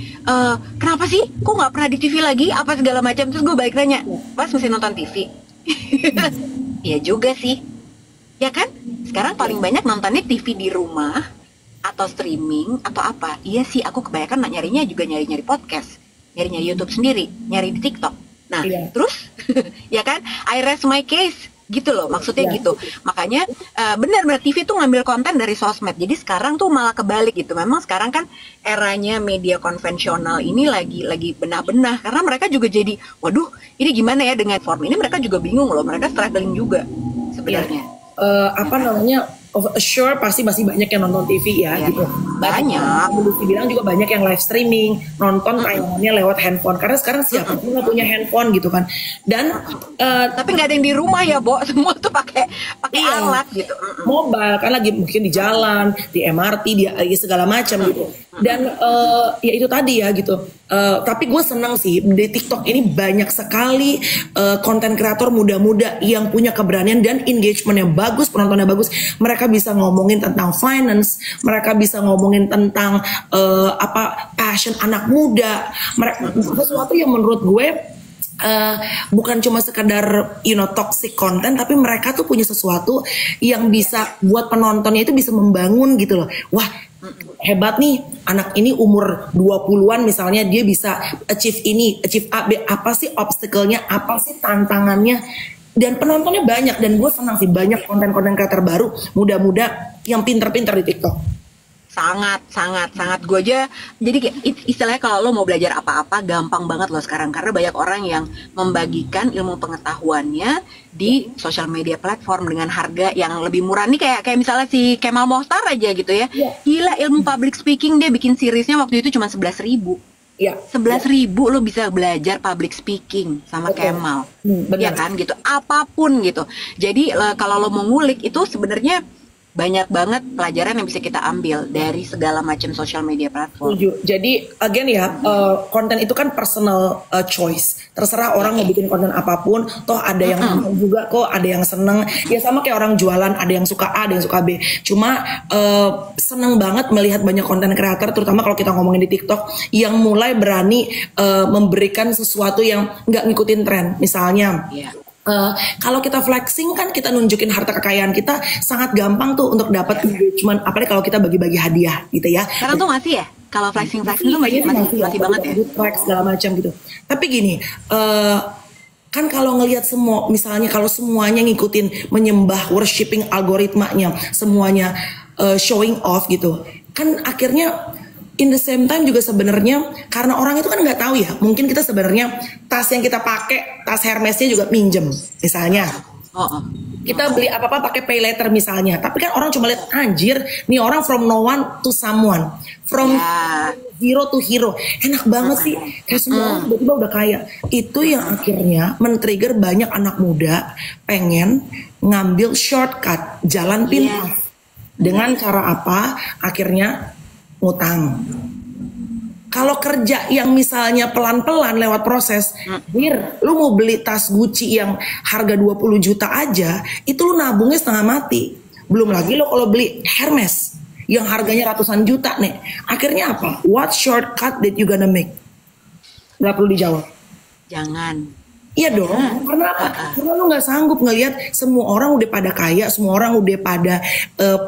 kenapa sih? Kok nggak pernah di TV lagi? Apa segala macam? Terus gue balik nanya, Mas mesti nonton TV? Iya juga sih, ya kan? Sekarang paling banyak nontonnya TV di rumah atau streaming atau apa? Iya sih, aku kebanyakan nyarinya juga nyari podcast, nyari YouTube sendiri, nyari di TikTok. Nah, terus ya kan, I rest my case gitu loh, maksudnya gitu. Makanya benar-benar TV tuh ngambil konten dari sosmed. Jadi sekarang tuh malah kebalik gitu. Memang sekarang kan eranya media konvensional ini lagi benah-benah, karena mereka juga jadi, waduh, ini gimana ya dengan form ini, mereka juga bingung loh, mereka struggling juga sebenarnya. Apa namanya, sure pasti masih banyak yang nonton TV ya, gitu. Banyak. Lucy bilang juga banyak yang live streaming, nonton tayangannya lewat handphone. Karena sekarang siapa pun nggak punya handphone gitu kan. Dan tapi nggak ada yang di rumah ya, Bo. Semua tuh pakai alat gitu. Mobile kan lagi mungkin di jalan, di MRT, di segala macam gitu. Dan ya itu tadi ya gitu. Tapi gue senang sih di TikTok ini banyak sekali konten kreator muda-muda yang punya keberanian dan engagement yang bagus, penontonnya bagus. Mereka bisa ngomongin tentang finance, mereka bisa ngomongin tentang passion anak muda, mereka sesuatu yang menurut gue bukan cuma sekadar toxic content, tapi mereka tuh punya sesuatu yang bisa buat penontonnya itu bisa membangun gitu loh. Wah, hebat nih anak ini umur 20-an misalnya, dia bisa achieve ini, achieve A, B, apa sih obstacle-nya, apa sih tantangannya. Dan penontonnya banyak, dan gue senang sih banyak konten-konten kreator baru muda-muda yang pinter-pinter di TikTok. sangat gue aja jadi istilahnya kalau lo mau belajar apa-apa gampang banget lo sekarang karena banyak orang yang membagikan ilmu pengetahuannya di sosial media platform dengan harga yang lebih murah nih kayak misalnya si Kemal Mohtar aja gitu ya. Gila ilmu public speaking dia bikin seriesnya waktu itu cuma 11.000. Ya, 11.000 lo bisa belajar public speaking sama Kemal, ya kan gitu, apapun gitu. Jadi kalau lo mau ngulik itu sebenarnya banyak banget pelajaran yang bisa kita ambil dari segala macam social media platform. Setuju. Jadi again ya, konten itu kan personal choice. Terserah orang mau bikin konten apapun, toh ada yang juga kok, ada yang seneng. Ya sama kayak orang jualan, ada yang suka A, ada yang suka B. Cuma seneng banget melihat banyak konten kreator, terutama kalau kita ngomongin di TikTok, yang mulai berani memberikan sesuatu yang nggak ngikutin tren. Misalnya. Kalau kita flexing kan kita nunjukin harta kekayaan kita sangat gampang tuh untuk dapat engagement, apalagi kalau kita bagi-bagi hadiah gitu ya. Sekarang tuh masih ya, kalau flexing tuh masih banget ya. Flex segala macam gitu. Tapi gini, kan kalau ngelihat semua, misalnya kalau semuanya ngikutin menyembah worshipping algoritmanya, semuanya showing off gitu, kan akhirnya in the same time juga sebenarnya karena orang itu kan nggak tahu ya, mungkin kita sebenarnya tas yang kita pakai, tas Hermesnya juga minjem misalnya. Kita beli apa-apa pakai pay later misalnya, tapi kan orang cuma lihat anjir nih orang from no one to someone, from zero to hero, enak banget sih kayak semua orang tiba-tiba udah kaya. Itu yang akhirnya men-trigger banyak anak muda pengen ngambil shortcut, jalan pintas. Dengan cara apa? Akhirnya ngutang. Kalau kerja yang misalnya pelan-pelan lewat proses, lu mau beli tas Gucci yang harga 20 juta aja, itu lu nabungnya setengah mati. Belum lagi lo kalau beli Hermes yang harganya ratusan juta nih. Akhirnya apa? What shortcut that you gonna make? Gak perlu dijawab. Jangan. Iya dong, karena apa? Karena lu gak sanggup ngelihat semua orang udah pada kaya, semua orang udah pada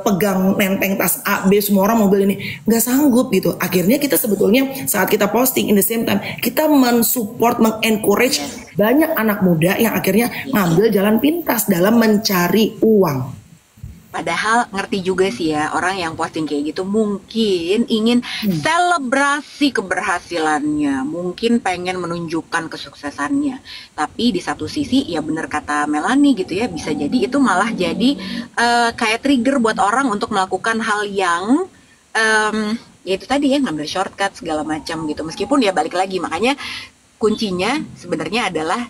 pegang nenteng tas A, B, semua orang mobil ini. Gak sanggup gitu. Akhirnya kita sebetulnya saat kita posting in the same time, kita mensupport, mengencourage banyak anak muda yang akhirnya ngambil jalan pintas dalam mencari uang. Padahal ngerti juga sih ya, orang yang posting kayak gitu mungkin ingin selebrasi keberhasilannya, mungkin pengen menunjukkan kesuksesannya. Tapi di satu sisi ya bener kata Melanie gitu ya, bisa jadi itu malah jadi kayak trigger buat orang untuk melakukan hal yang ya itu tadi ya, ngambil shortcut segala macam gitu. Meskipun ya balik lagi, makanya kuncinya sebenarnya adalah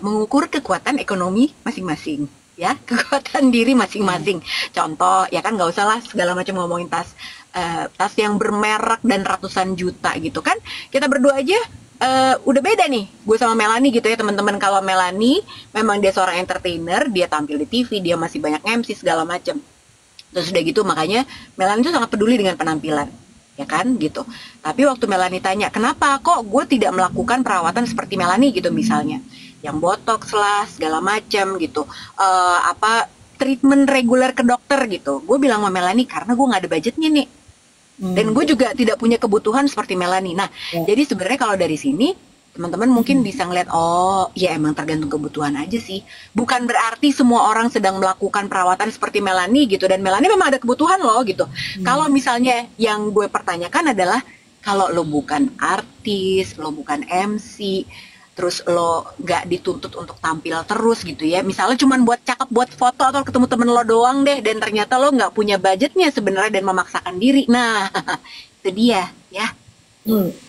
mengukur kekuatan ekonomi masing-masing. Ya, kekuatan diri masing-masing. Contoh, ya kan nggak usah lah segala macam ngomongin tas yang bermerek dan ratusan juta gitu kan. Kita berdua aja udah beda nih, gue sama Melanie gitu ya teman-teman. Kalau Melanie memang dia seorang entertainer, dia tampil di TV, dia masih banyak MC segala macam. Terus udah gitu makanya Melanie tuh sangat peduli dengan penampilan. Ya kan gitu. Tapi waktu Melanie tanya, kenapa kok gue tidak melakukan perawatan seperti Melanie gitu misalnya, yang botox lah segala macam gitu, treatment reguler ke dokter gitu, gue bilang sama Melanie karena gue nggak ada budgetnya nih, dan gue juga tidak punya kebutuhan seperti Melanie. Nah jadi sebenarnya kalau dari sini teman-teman mungkin bisa ngeliat, oh ya emang tergantung kebutuhan aja sih, bukan berarti semua orang sedang melakukan perawatan seperti Melanie gitu, dan Melanie memang ada kebutuhan loh gitu. Kalau misalnya yang gue pertanyakan adalah, kalau lo bukan artis, lo bukan MC, terus lo gak dituntut untuk tampil terus gitu ya, misalnya cuman buat cakep, buat foto atau ketemu temen lo doang deh, dan ternyata lo gak punya budgetnya sebenarnya dan memaksakan diri, nah itu dia ya.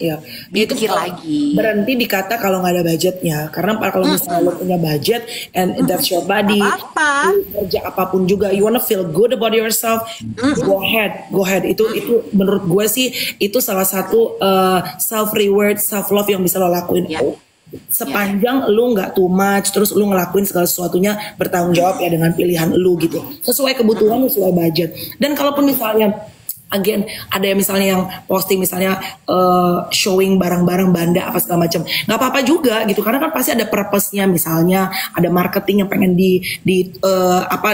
Ya, pikir lagi. Berhenti dikata kalau nggak ada budgetnya, karena kalau misalnya lo punya budget and that's your body, kerja apapun juga, you wanna feel good about yourself, go ahead. Itu menurut gue sih itu salah satu self reward, self love yang bisa lo lakuin. Sepanjang lu nggak too much, terus lu ngelakuin segala sesuatunya bertanggung jawab ya dengan pilihan lu gitu, sesuai kebutuhan, sesuai budget. Dan kalaupun misalnya again ada yang misalnya yang posting misalnya showing barang-barang banda apa segala macam, nggak apa-apa juga gitu, karena kan pasti ada purpose-nya, misalnya ada marketing yang pengen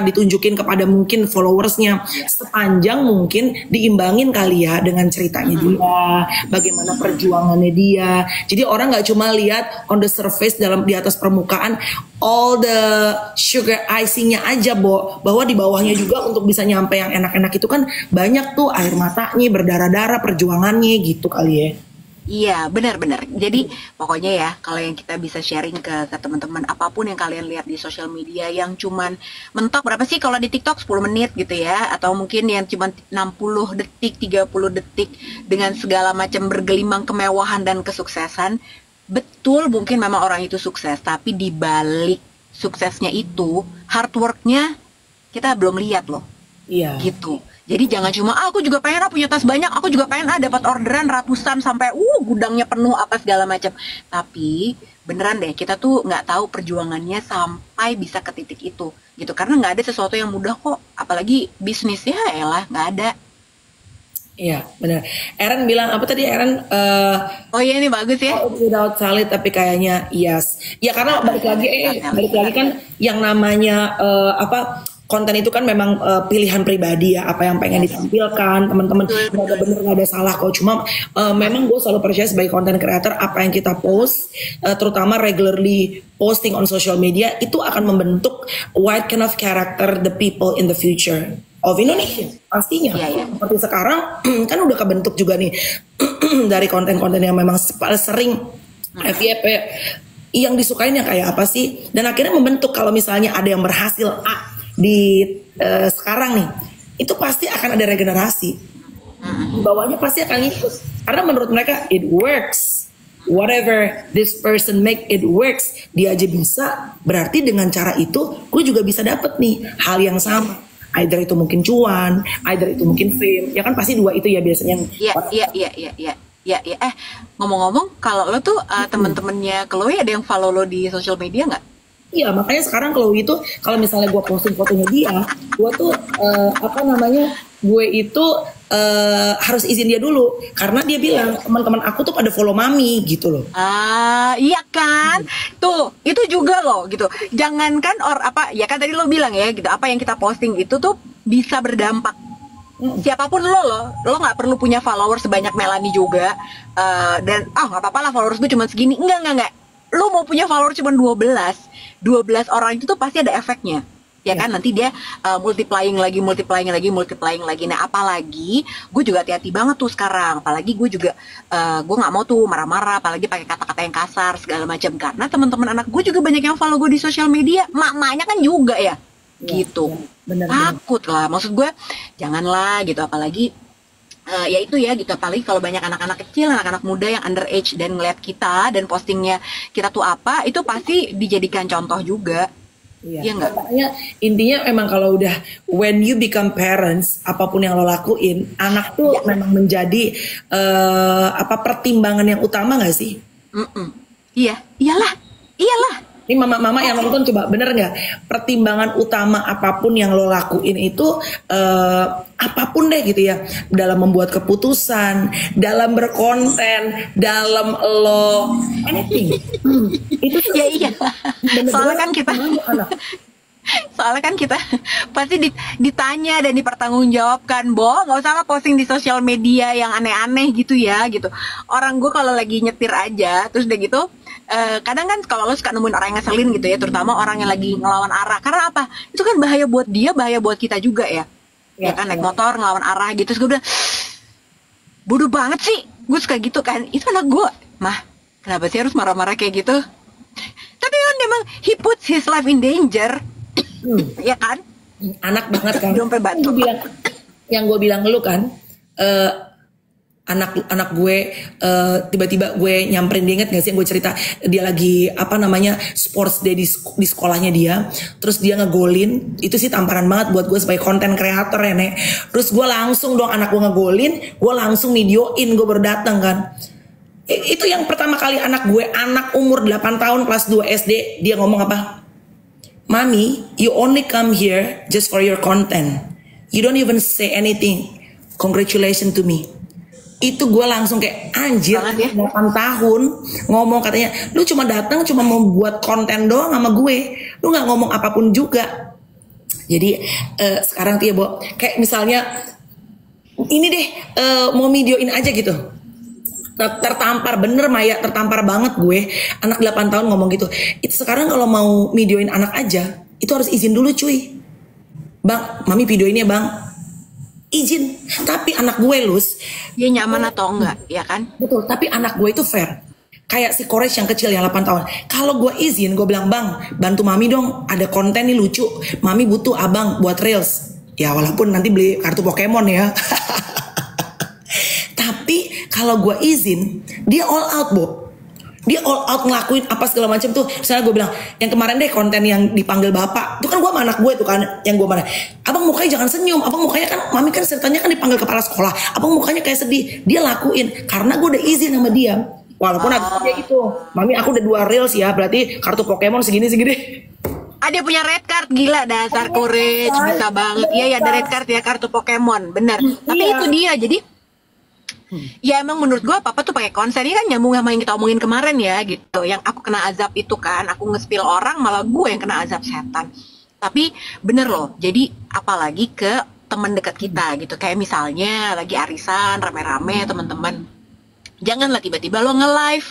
ditunjukin kepada mungkin followersnya, sepanjang mungkin diimbangin kali ya dengan ceritanya dia, bagaimana perjuangannya dia. Jadi orang nggak cuma lihat on the surface, di atas permukaan all the sugar icing-nya aja, bahwa di bawahnya juga untuk bisa nyampe yang enak-enak itu kan banyak tuh air matanya, berdarah-darah perjuangannya gitu kali ya. Iya, benar-benar. Jadi pokoknya ya, kalau yang kita bisa sharing ke teman-teman, apapun yang kalian lihat di sosial media yang cuman mentok berapa sih kalau di TikTok 10 menit gitu ya, atau mungkin yang cuman 60 detik, 30 detik dengan segala macam bergelimang kemewahan dan kesuksesan. Betul, mungkin memang orang itu sukses, tapi di balik suksesnya itu, hard worknya kita belum lihat loh. Iya. Gitu. Jadi jangan cuma aku juga pengen punya tas banyak, aku juga pengen dapat orderan ratusan sampai gudangnya penuh apa segala macam. Tapi beneran deh, kita tuh nggak tahu perjuangannya sampai bisa ke titik itu gitu. Karena nggak ada sesuatu yang mudah kok, apalagi bisnis ya elah nggak ada. Iya benar. Aaron bilang apa tadi Aaron? Oh iya ini bagus ya. Without salad tapi kayaknya yes. Ya karena balik lagi kan yang namanya konten itu kan memang pilihan pribadi ya, apa yang pengen ditampilkan teman-teman, nggak ada bener nggak ada salah kok. Cuma memang gue selalu percaya sebagai content creator, apa yang kita post terutama regularly posting on social media itu akan membentuk what kind of character the people in the future of Indonesia pastinya. Seperti sekarang kan udah kebentuk juga nih dari konten-konten yang memang sering FYP yang disukain yang kayak apa sih, dan akhirnya membentuk kalau misalnya ada yang berhasil di sekarang nih, itu pasti akan ada regenerasi. Bawahnya pasti akan ikut. Karena menurut mereka it works. Whatever this person make it works. Dia aja bisa. Berarti dengan cara itu, gue juga bisa dapet nih hal yang sama. Either itu mungkin cuan, either itu mungkin fame. Ya kan pasti dua itu ya biasanya. Iya. Ngomong-ngomong, kalau lo tuh temen-temennya Chloe ada yang follow lo di social media nggak? Iya, makanya sekarang Chloe itu kalau misalnya gue posting fotonya dia, gue tuh gue itu harus izin dia dulu karena dia bilang teman-teman aku tuh pada follow mami gitu loh. Iya kan, tuh itu juga loh gitu. Jangankan ya kan tadi lo bilang ya gitu, apa yang kita posting itu tuh bisa berdampak. Siapapun lo nggak perlu punya followers sebanyak Melanie juga, dan nggak apa-apa lah followers gue cuma segini, enggak. Lo mau punya follower cuma 12 orang itu tuh pasti ada efeknya. Ya kan, nanti dia multiplying lagi. Nah apalagi gue juga hati-hati banget tuh sekarang. Apalagi gue juga gue nggak mau tuh marah-marah, apalagi pakai kata-kata yang kasar segala macam. Karena teman-teman anak gue juga banyak yang follow gue di sosial media. Mak-maknya kan juga ya gitu. Bener. Takut lah, maksud gue janganlah gitu. Apalagi ya itu ya gitu, apalagi kalau banyak anak-anak kecil, anak-anak muda yang underage dan ngeliat kita dan postingnya kita tuh apa, itu pasti dijadikan contoh juga. Iya enggak? Makanya intinya emang kalau udah when you become parents, apapun yang lo lakuin, anak tuh memang menjadi pertimbangan yang utama nggak sih? Iyalah. Ini mama-mama yang nonton coba bener nggak? Pertimbangan utama apapun yang lo lakuin itu apapun deh gitu ya, dalam membuat keputusan, dalam berkonten, dalam lo anything. Itu iya. Soalnya kan kita pasti ditanya dan dipertanggungjawabkan, nggak usah posting di sosial media yang aneh-aneh gitu ya gitu. Orang gue kalau lagi nyetir aja, terus udah gitu, kadang kan kalau lo suka nemuin orang yang ngeselin gitu ya, terutama orang yang lagi ngelawan arah. Karena apa? Itu kan bahaya buat dia, bahaya buat kita juga ya. Ya kan, naik motor ngelawan arah gitu. Terus gue bilang, bodoh banget sih. Gue suka gitu kan. Itu anak gue, mah kenapa sih harus marah-marah kayak gitu? Tapi kan memang he puts his life in danger. Ya kan? Anak banget kan. Dompet batu. Yang gue bilang lu kan, anak gue tiba-tiba gue nyamperin, dia inget gak sih yang gue cerita dia lagi sports day di sekolahnya dia, terus dia ngegolin. Itu sih tamparan banget buat gue sebagai content creator ya Nek. Terus gue langsung dong, anak gue ngegolin, gue langsung videoin, gue baru datang kan. Itu yang pertama kali anak umur 8 tahun kelas 2 SD, dia ngomong apa? Mami, you only come here just for your content. You don't even say anything congratulations to me. Itu gue langsung kayak anjir, 8 tahun ngomong katanya lu cuma datang cuma mau buat konten doang sama gue, lu nggak ngomong apapun juga. Jadi sekarang tuh ya Bo, kayak misalnya ini deh mau videoin aja gitu, tertampar bener Maya, tertampar banget gue, anak 8 tahun ngomong gitu. Itu sekarang kalau mau videoin anak aja itu harus izin dulu cuy. Bang, mami videoinnya bang, izin. Tapi anak gue Lus, dia nyaman atau enggak, ya kan? betul, tapi anak gue itu fair. Kayak si Koresh yang kecil yang 8 tahun. Kalau gue izin, gue bilang, "Bang, bantu mami dong, ada konten nih lucu. Mami butuh abang buat reels." Ya walaupun nanti beli kartu Pokemon ya. Tapi kalau gue izin, dia all out, Bo. Dia all out ngelakuin apa segala macam tuh. Misalnya gue bilang, yang kemarin deh konten yang dipanggil bapak. Itu kan gue sama anak gue tuh kan, yang gue mana. "Abang mukanya jangan senyum. Abang mukanya kan, mami kan ceritanya kan dipanggil kepala sekolah. Abang mukanya kayak sedih." Dia lakuin karena gue udah izin sama dia. Walaupun dia itu, "Mami aku udah 2 reels ya, berarti kartu Pokemon segini-segini." Ada punya red card, gila dasar Courage, bisa banget. Iya ya, ada red card ya, kartu Pokemon, bener. Tapi itu dia, jadi ya emang menurut gue apa tuh pakai konsen. Ini kan nyambung sama yang kita omongin kemarin ya gitu. Yang aku kena azab itu kan, aku nge-spill orang malah gue yang kena azab setan. Tapi bener loh, jadi apalagi ke teman dekat kita gitu. Kayak misalnya lagi arisan rame-rame teman-teman, janganlah tiba-tiba lo nge-live,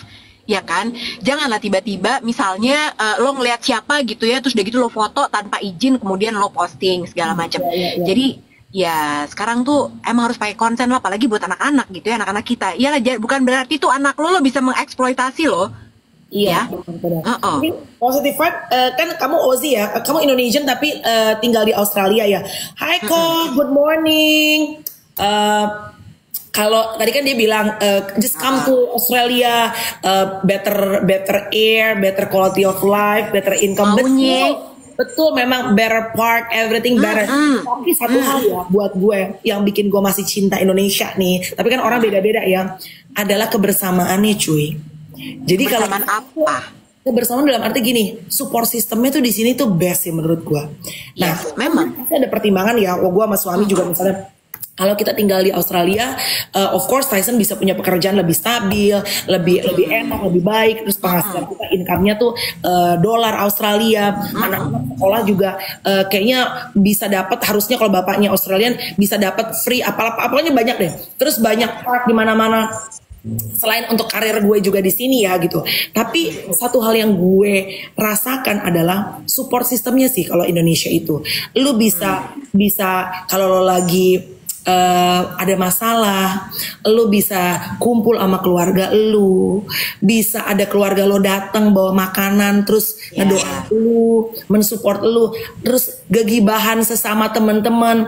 ya kan? Janganlah tiba-tiba misalnya lo ngeliat siapa gitu ya, terus udah gitu lo foto tanpa izin, kemudian lo posting segala macam. Jadi ya sekarang tuh emang harus pakai konsen lah, apalagi buat anak-anak gitu ya, anak-anak kita. Iyalah, bukan berarti tuh anak lo bisa mengeksploitasi lo. Iya. Positive vibe, kan kamu Aussie ya, kamu Indonesian tapi tinggal di Australia ya. Hai Ko, good morning. Kalau tadi kan dia bilang just come to Australia, better air, better quality of life, better income. Betul, memang better park, everything better. Tapi satu hal ya buat gue yang bikin gue masih cinta Indonesia nih, tapi kan orang beda-beda ya, adalah kebersamaannya cuy. Jadi kalau apa? Kebersamaan dalam arti gini, support sistemnya tuh di sini tuh best ya menurut gue. Nah, memang ada pertimbangan ya. Gue sama suami juga misalnya, kalau kita tinggal di Australia, of course Tyson bisa punya pekerjaan lebih stabil, lebih enak, lebih baik. Terus penghasilan kita, income-nya tuh dolar Australia. Anak-anak sekolah juga kayaknya bisa dapat, harusnya kalau bapaknya Australian bisa dapat free apalagi banyak deh. Terus banyak park di mana-mana. Selain untuk karir gue juga di sini ya gitu. Tapi satu hal yang gue rasakan adalah support sistemnya sih kalau Indonesia itu. Lu bisa kalau lo lagi ada masalah, lu bisa kumpul sama keluarga lu, bisa ada keluarga lo datang bawa makanan, terus ngedoain lu, mensupport lu, terus gegibahan sesama teman-teman.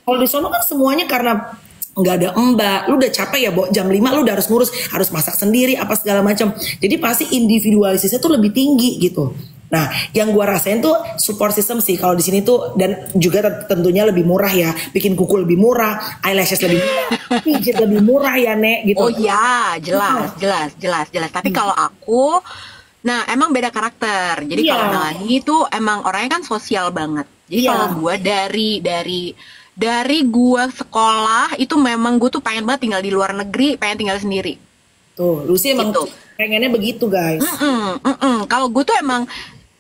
Kalau di sono kan semuanya karena nggak ada mbak, lu udah capek ya, jam 5 lu udah harus ngurus, harus masak sendiri apa segala macam. Jadi pasti individualisasinya tuh lebih tinggi gitu. Nah, yang gua rasain tuh support system sih kalau di sini tuh, dan juga tentunya lebih murah ya, bikin kuku lebih murah, eyelashes lebih murah, pijit lebih murah ya Nek gitu. Oh ya, jelas. Tapi kalau aku, nah emang beda karakter. Jadi kalau Melanie tuh emang orangnya kan sosial banget. Jadi kalau gua dari gue sekolah itu memang gue tuh pengen banget tinggal di luar negeri, pengen tinggal sendiri. Tuh, Lucy emang gitu. Pengennya begitu guys. Kalau gue tuh emang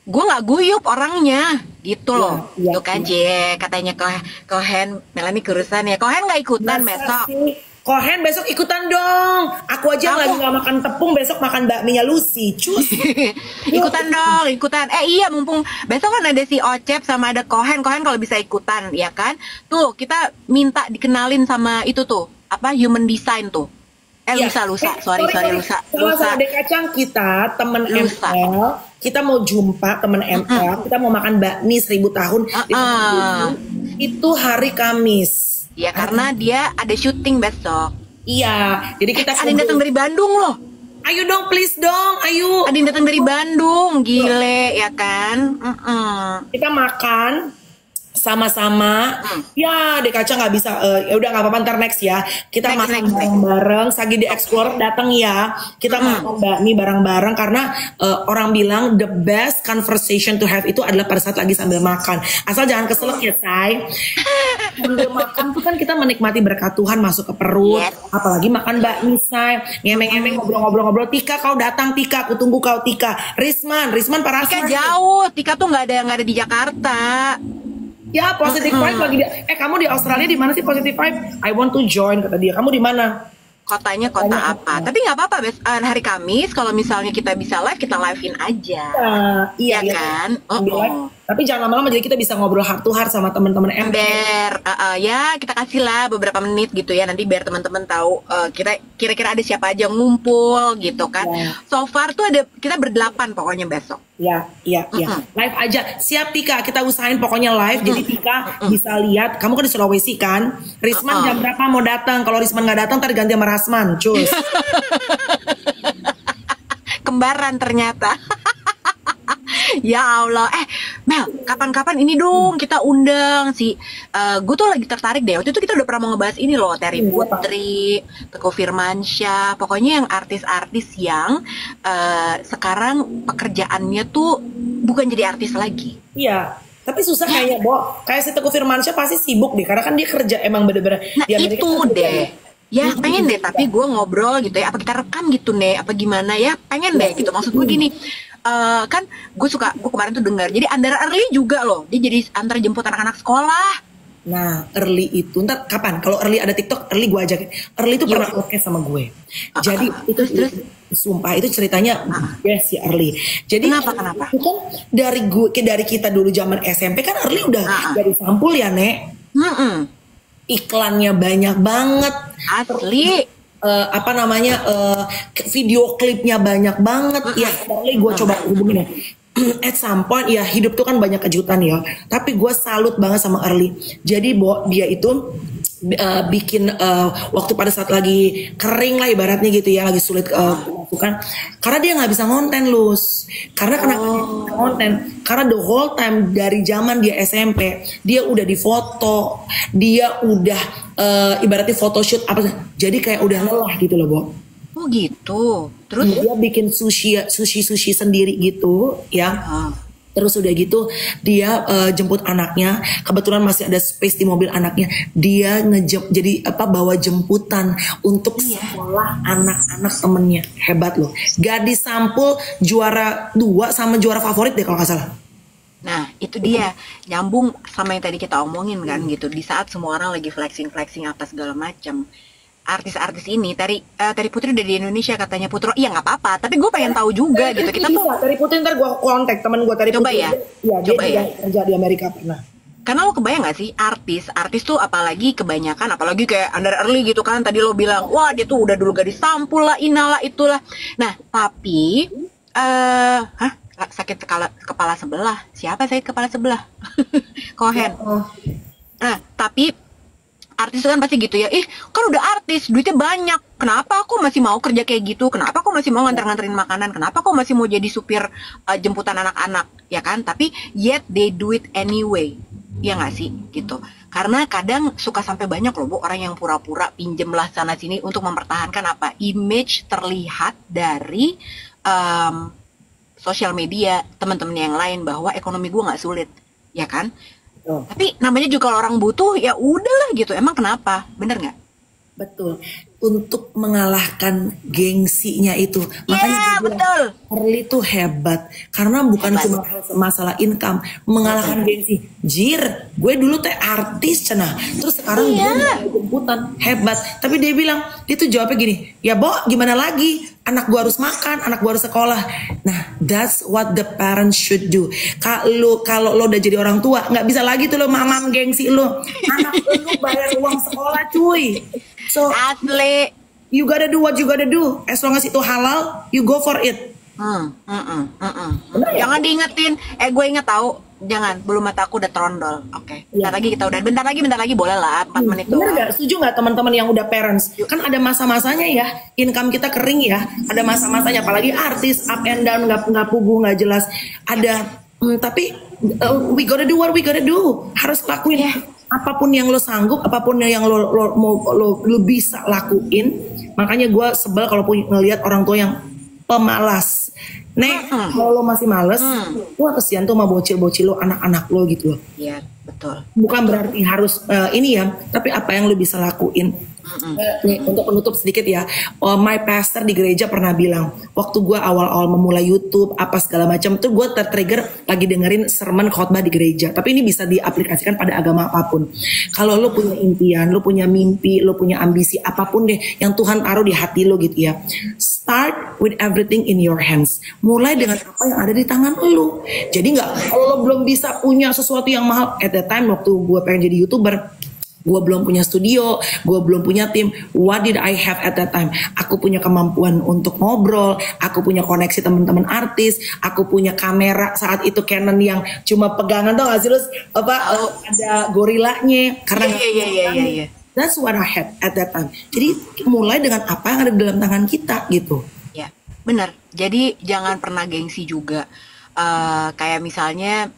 gue nggak guyup orangnya, gitu loh. Tuh kan katanya Kohen, Melanie kurusan ya. Kohen nggak ikutan besok. Kohen besok ikutan dong. Aku aja lagi gak makan tepung, besok makan bakminya Lucy. Cus. Ikutan dong, ikutan. Iya, mumpung besok kan ada si Ocep sama ada Kohen. Kohen kalau bisa ikutan, ya kan? Tuh, kita minta dikenalin sama itu tuh, apa, human design tuh. Lusa. Sorry, Lusa. Lusa. Adek kacang kita, temen ML. Kita mau jumpa temen ML. Kita mau makan bakmi 1000 tahun. Itu hari Kamis. Ya karena dia ada syuting besok. Iya, jadi kita ada yang datang dari Bandung loh. Ayo dong, please dong, ayo. Ada yang datang dari Bandung, gile ya kan. Kita makan sama-sama. Ya, Dek Kaca nggak bisa. Ya udah nggak apa-apa, ntar next ya. Kita makan bareng-bareng. Sagi di Explorer datang ya. Kita makan bakmi bareng-bareng karena orang bilang the best conversation to have itu adalah pada saat lagi sambil makan. Asal jangan keselak ya, say. Sambil makan tuh kan kita menikmati berkat Tuhan masuk ke perut. Apalagi makan bakmi, say. Ngemeng-ngemeng, ngobrol-ngobrol. Tika kau datang, Tika. Aku tunggu kau, Tika. Risman para Tika jauh. Tika tuh nggak ada di Jakarta. Ya, positive vibe lagi dia. Kamu di Australia di mana sih positive vibe? I want to join, kata dia. Kamu di mana? Kotanya kota apa? Tapi nggak apa-apa, hari Kamis kalau misalnya kita bisa live, kita live-in aja. Iya kan? Tapi jangan lama-lama, jadi kita bisa ngobrol heart to heart sama teman-teman ember. Ya kita kasih lah beberapa menit gitu ya, nanti biar teman-teman tahu kita kira-kira ada siapa aja ngumpul gitu kan. So far tuh kita berdelapan pokoknya besok. Ya. Live aja. Siap Tika, kita usahain pokoknya live. Jadi Tika bisa lihat. Kamu kan di Sulawesi kan? Risman jam berapa mau datang? Kalau Risman nggak datang, ntar ganti sama Rasman. Cus. Kembaran ternyata. Ya Allah, Mel, kapan-kapan ini dong kita undang si, gue tuh lagi tertarik deh. Waktu itu kita udah pernah mau ngebahas ini loh, Terry Putri, Teguh Firmansyah, pokoknya yang artis-artis yang sekarang pekerjaannya tuh bukan jadi artis lagi. Iya, tapi susah kayaknya, kayak si Teguh Firmansyah pasti sibuk deh, karena kan dia kerja emang bener-bener. Nah itu deh. Ya pengen deh, tapi gue ngobrol gitu ya, apa kita rekam gitu nih, apa gimana ya, pengen deh gitu. Maksud gue gini, kan gue kemarin tuh dengar, jadi Andara Early juga loh, dia jadi antar jemput anak-anak sekolah. Nah Early itu, ntar kapan? Kalau Early ada TikTok, Early gue ajakin. Early itu pernah podcast sama gue. Jadi itu sumpah itu ceritanya yes ya Early. Jadi kenapa? Itu kan dari kita dulu zaman SMP kan Early udah dari sampul ya Nek. Iklannya banyak banget. Asli. Video klipnya banyak banget. Ya Early gue coba hubungin ya. At some point ya hidup tuh kan banyak kejutan ya. Tapi gue salut banget sama Early. Jadi dia itu bikin waktu pada saat lagi kering lah ibaratnya gitu ya, lagi sulit masukan, karena dia nggak bisa ngonten Lus. Karena kenapa ngonten? Karena the whole time dari zaman dia SMP dia udah difoto, dia udah ibaratnya photoshoot apa, jadi kayak udah lelah gitu loh Bo. Oh gitu. Terus dia bikin sushi sendiri gitu ya. Terus udah gitu dia jemput anaknya, kebetulan masih ada space di mobil anaknya, dia bawa jemputan untuk sekolah anak-anak temennya. Hebat loh, gadis sampul juara 2 sama juara favorit deh kalau nggak salah. Nah itu dia, nyambung sama yang tadi kita omongin kan gitu, di saat semua orang lagi flexing apa segala macam, artis-artis ini, Terry Putri udah di Indonesia katanya Putro. Iya nggak apa-apa, tapi gue pengen tahu juga gitu. Kita tuh Terry Putri, ntar gue kontak temen gue Terry coba Putri. Coba dia kerja di Amerika pernah. Karena lo kebayang gak sih, artis tuh apalagi kebanyakan, apalagi kayak Andara Early gitu kan, tadi lo bilang wah dia tuh udah dulu gadis sampul lah, inilah itulah. Nah tapi sakit kepala sebelah. Siapa sakit kepala sebelah? Cohen. Nah tapi artis kan pasti gitu ya, kan udah artis, duitnya banyak, kenapa aku masih mau kerja kayak gitu, kenapa aku masih mau nganter-nganterin makanan, kenapa aku masih mau jadi supir jemputan anak-anak, ya kan, tapi yet they do it anyway, ya nggak sih, gitu. Karena kadang suka sampai banyak loh Bu, orang yang pura-pura pinjem lah sana sini untuk mempertahankan apa, image terlihat dari sosial media, teman-teman yang lain, bahwa ekonomi gue nggak sulit, ya kan. Tapi namanya juga kalau orang butuh ya udahlah gitu. Emang kenapa? Bener nggak? Betul. Untuk mengalahkan gengsinya itu. Makanya betul. Early tuh hebat. Karena bukan cuma masalah income, mengalahkan gengsi. Jir, gue dulu teh artis cenah. Terus sekarang gue jemputan, hebat. Tapi dia bilang, dia tuh jawabnya gini, ya Bo, gimana lagi? Anak gue harus makan, anak gue harus sekolah. Nah, that's what the parents should do. Kalau lo udah jadi orang tua, nggak bisa lagi tuh lo mamam gengsi lo. Anak lo bayar uang sekolah cuy. So asli, you gotta do what you gotta do. As long as itu halal, you go for it. Jangan diingetin. Gue inget tahu. Jangan, bulu mata aku udah trondol. Oke. Bentar lagi boleh lah 4 menit doang. Bener gak? Setuju gak teman-teman yang udah parents? Kan ada masa-masanya ya, income kita kering ya. Ada masa-masanya, apalagi artis up and down, nggak pugu, nggak jelas. Ada, tapi we gotta do what we gotta do. Harus lakuin. Apapun yang lo sanggup, apapun yang lo bisa lakuin. Makanya gue sebel kalau ngelihat orang tua yang pemalas. Nek, kalau lo masih males, wah kesian tuh sama bocil-bocil lo, anak-anak lo gitu loh. Iya, betul. Bukan berarti harus ini ya, tapi apa yang lo bisa lakuin. Nih untuk penutup sedikit ya, my pastor di gereja pernah bilang, waktu gue awal-awal memulai YouTube apa segala macam tuh gue tertrigger lagi dengerin sermon khotbah di gereja. Tapi ini bisa diaplikasikan pada agama apapun. Kalau lo punya impian, lo punya mimpi, lo punya ambisi apapun deh yang Tuhan taruh di hati lo gitu ya, start with everything in your hands. Mulai dengan apa yang ada di tangan lo. Jadi nggak, kalau lo belum bisa punya sesuatu yang mahal at that time waktu gue pengen jadi YouTuber, gue belum punya studio, gue belum punya tim. What did I have at that time? Aku punya kemampuan untuk ngobrol, aku punya koneksi teman-teman artis, aku punya kamera saat itu Canon yang cuma pegangan, tau gak sih lu ada gorilanya karena iya. That's what I had at that time. Jadi mulai dengan apa yang ada di dalam tangan kita gitu. Ya, benar. Jadi jangan pernah gengsi juga. Kayak misalnya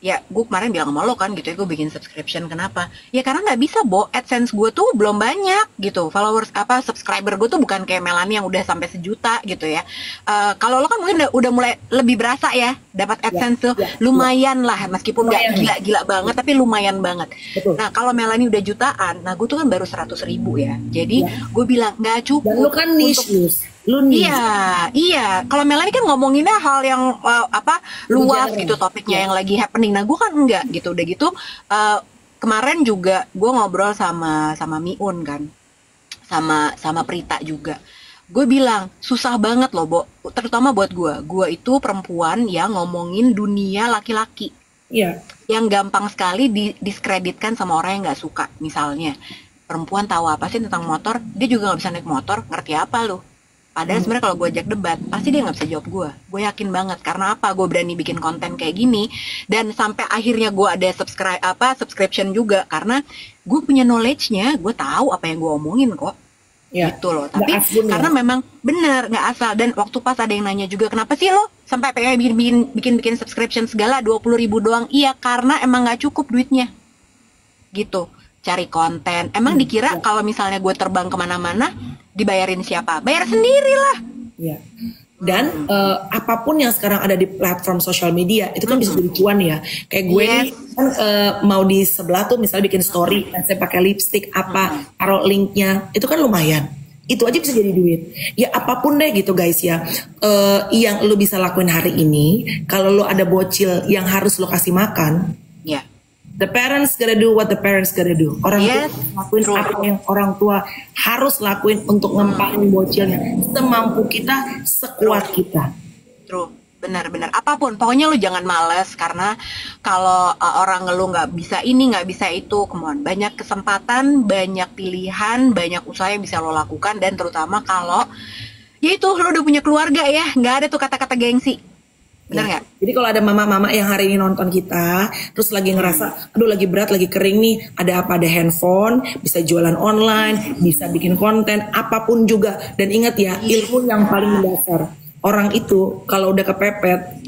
ya gue kemarin bilang sama lo kan gitu ya, gue bikin subscription. Kenapa? Ya karena nggak bisa, AdSense gue tuh belum banyak gitu, followers subscriber gue tuh bukan kayak Melanie yang udah sampai 1 juta gitu ya. Kalau lo kan mungkin udah mulai lebih berasa ya dapat AdSense tuh lumayan lah, meskipun nggak gila-gila banget tapi lumayan banget. Betul. Nah kalau Melanie udah jutaan, nah gue tuh kan baru 100.000 ya, jadi gue bilang nggak cukup. Dan lo kan niche. Iya. Kalau Melanie kan ngomonginnya hal yang luas gitu topiknya yang lagi happening. Nah, gue kan enggak gitu. Udah gitu kemarin juga gue ngobrol sama Miun kan, sama Prita juga. Gue bilang susah banget loh, terutama buat gue. Gue itu perempuan yang ngomongin dunia laki-laki. Iya. Yang gampang sekali diskreditkan sama orang yang nggak suka. Misalnya perempuan tahu apa sih tentang motor? Dia juga nggak bisa naik motor. Ngerti apa lo? Padahal sebenarnya kalau gue ajak debat, pasti dia nggak bisa jawab gue. Gue yakin banget. Karena apa? Gue berani bikin konten kayak gini. Dan sampai akhirnya gue ada subscription juga. Karena gue punya knowledge-nya. Gue tahu apa yang gue omongin kok. Ya. Gitu loh. Tapi karena memang bener, nggak asal. Dan waktu pas ada yang nanya juga, kenapa sih lo sampai pengen bikin subscription segala 20.000 doang? Iya, karena emang nggak cukup duitnya. Gitu. Cari konten. Emang dikira kalau misalnya gue terbang kemana-mana, dibayarin siapa? Bayar sendiri lah. Ya. Dan apapun yang sekarang ada di platform sosial media itu kan bisa jadi cuan ya. Kayak gue nih kan mau di sebelah tuh misalnya bikin story, saya pakai lipstick apa, taruh linknya, itu kan lumayan. Itu aja bisa jadi duit. Ya apapun deh gitu guys ya. Yang lo bisa lakuin hari ini, kalau lo ada bocil yang harus lo kasih makan, ya. The parents gotta do what the parents gotta do. Orang tua lakuin apa yang orang tua harus lakuin untuk ngempain bocilnya. Semampu kita, sekuat kita. True, benar-benar. Apapun, pokoknya lu jangan males. Karena kalau orang lu nggak bisa ini, nggak bisa itu, kemudian banyak kesempatan, banyak pilihan, banyak usaha yang bisa lo lakukan. Dan terutama kalau, ya itu lo udah punya keluarga ya, nggak ada tuh kata-kata gengsi. Benar nggak? Jadi kalau ada mama-mama yang hari ini nonton kita, terus lagi ngerasa, aduh lagi berat, lagi kering nih, ada apa? Ada handphone, bisa jualan online, bisa bikin konten, apapun juga. Dan ingat ya, ilmu yang paling mendasar. Orang itu kalau udah kepepet,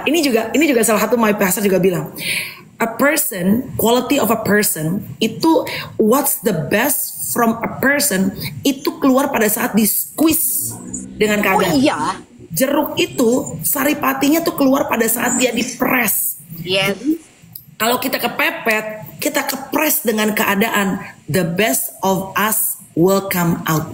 ini juga salah satu my pastor juga bilang, a person, quality of a person, itu what's the best from a person, itu keluar pada saat di squeeze dengan keadaan. Oh iya. Jeruk itu saripatinya tuh keluar pada saat dia dipres. Yes. Kalau kita kepepet, kita kepres dengan keadaan, the best of us will come out.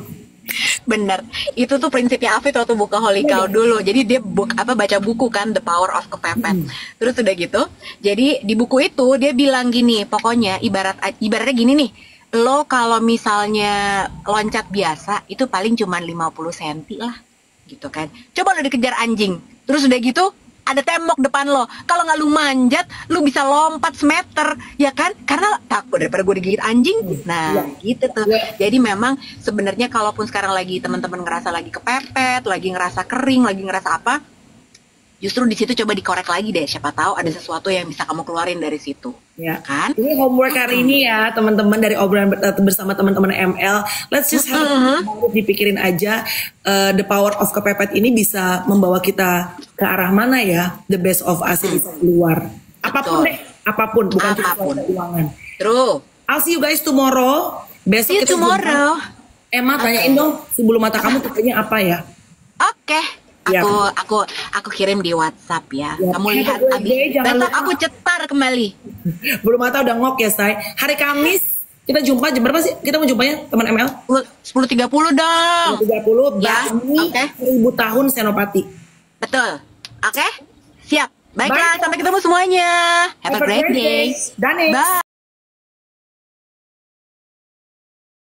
Bener, itu tuh prinsipnya Afid waktu buka Holy Cow dulu. Jadi dia baca buku kan, The Power of Kepepet. Terus udah gitu, jadi di buku itu dia bilang gini, pokoknya ibaratnya gini nih, lo kalau misalnya loncat biasa itu paling cuma 50 cm lah. Gitu kan, coba lo dikejar anjing, terus udah gitu ada tembok depan lo, kalau nggak lu manjat lu bisa lompat semeter ya kan, karena takut daripada gue digigit anjing. Nah gitu tuh. Jadi memang sebenarnya kalaupun sekarang lagi teman-teman ngerasa lagi kepepet, lagi ngerasa kering, lagi ngerasa apa, justru di situ coba dikorek lagi deh, siapa tahu ada sesuatu yang bisa kamu keluarin dari situ. Ya kan? Ini homework hari ini ya teman-teman, dari obrolan bersama teman-teman ML. Let's just dipikirin aja, the power of kepepet ini bisa membawa kita ke arah mana ya? The best of us bisa keluar. Apapun deh, apapun, bukan cuma keuangan. True. I'll see you guys tomorrow. Besok kita tomorrow. Emma tanyain dong, si bulu mata kamu pakainya apa ya? Oke. Aku kirim di WhatsApp ya. Kamu lihat abis. Besok aku cetar kembali. Belum mata udah ngok ya, say. Hari Kamis Kita jumpa jam berapa sih? Kita mau jumpanya teman ML? 10.30 dong. 10.30 ya. Bani 1000 tahun Senopati. Betul. Oke? Siap. Baiklah, sampai ketemu semuanya. Have a great day. Bye. Bye.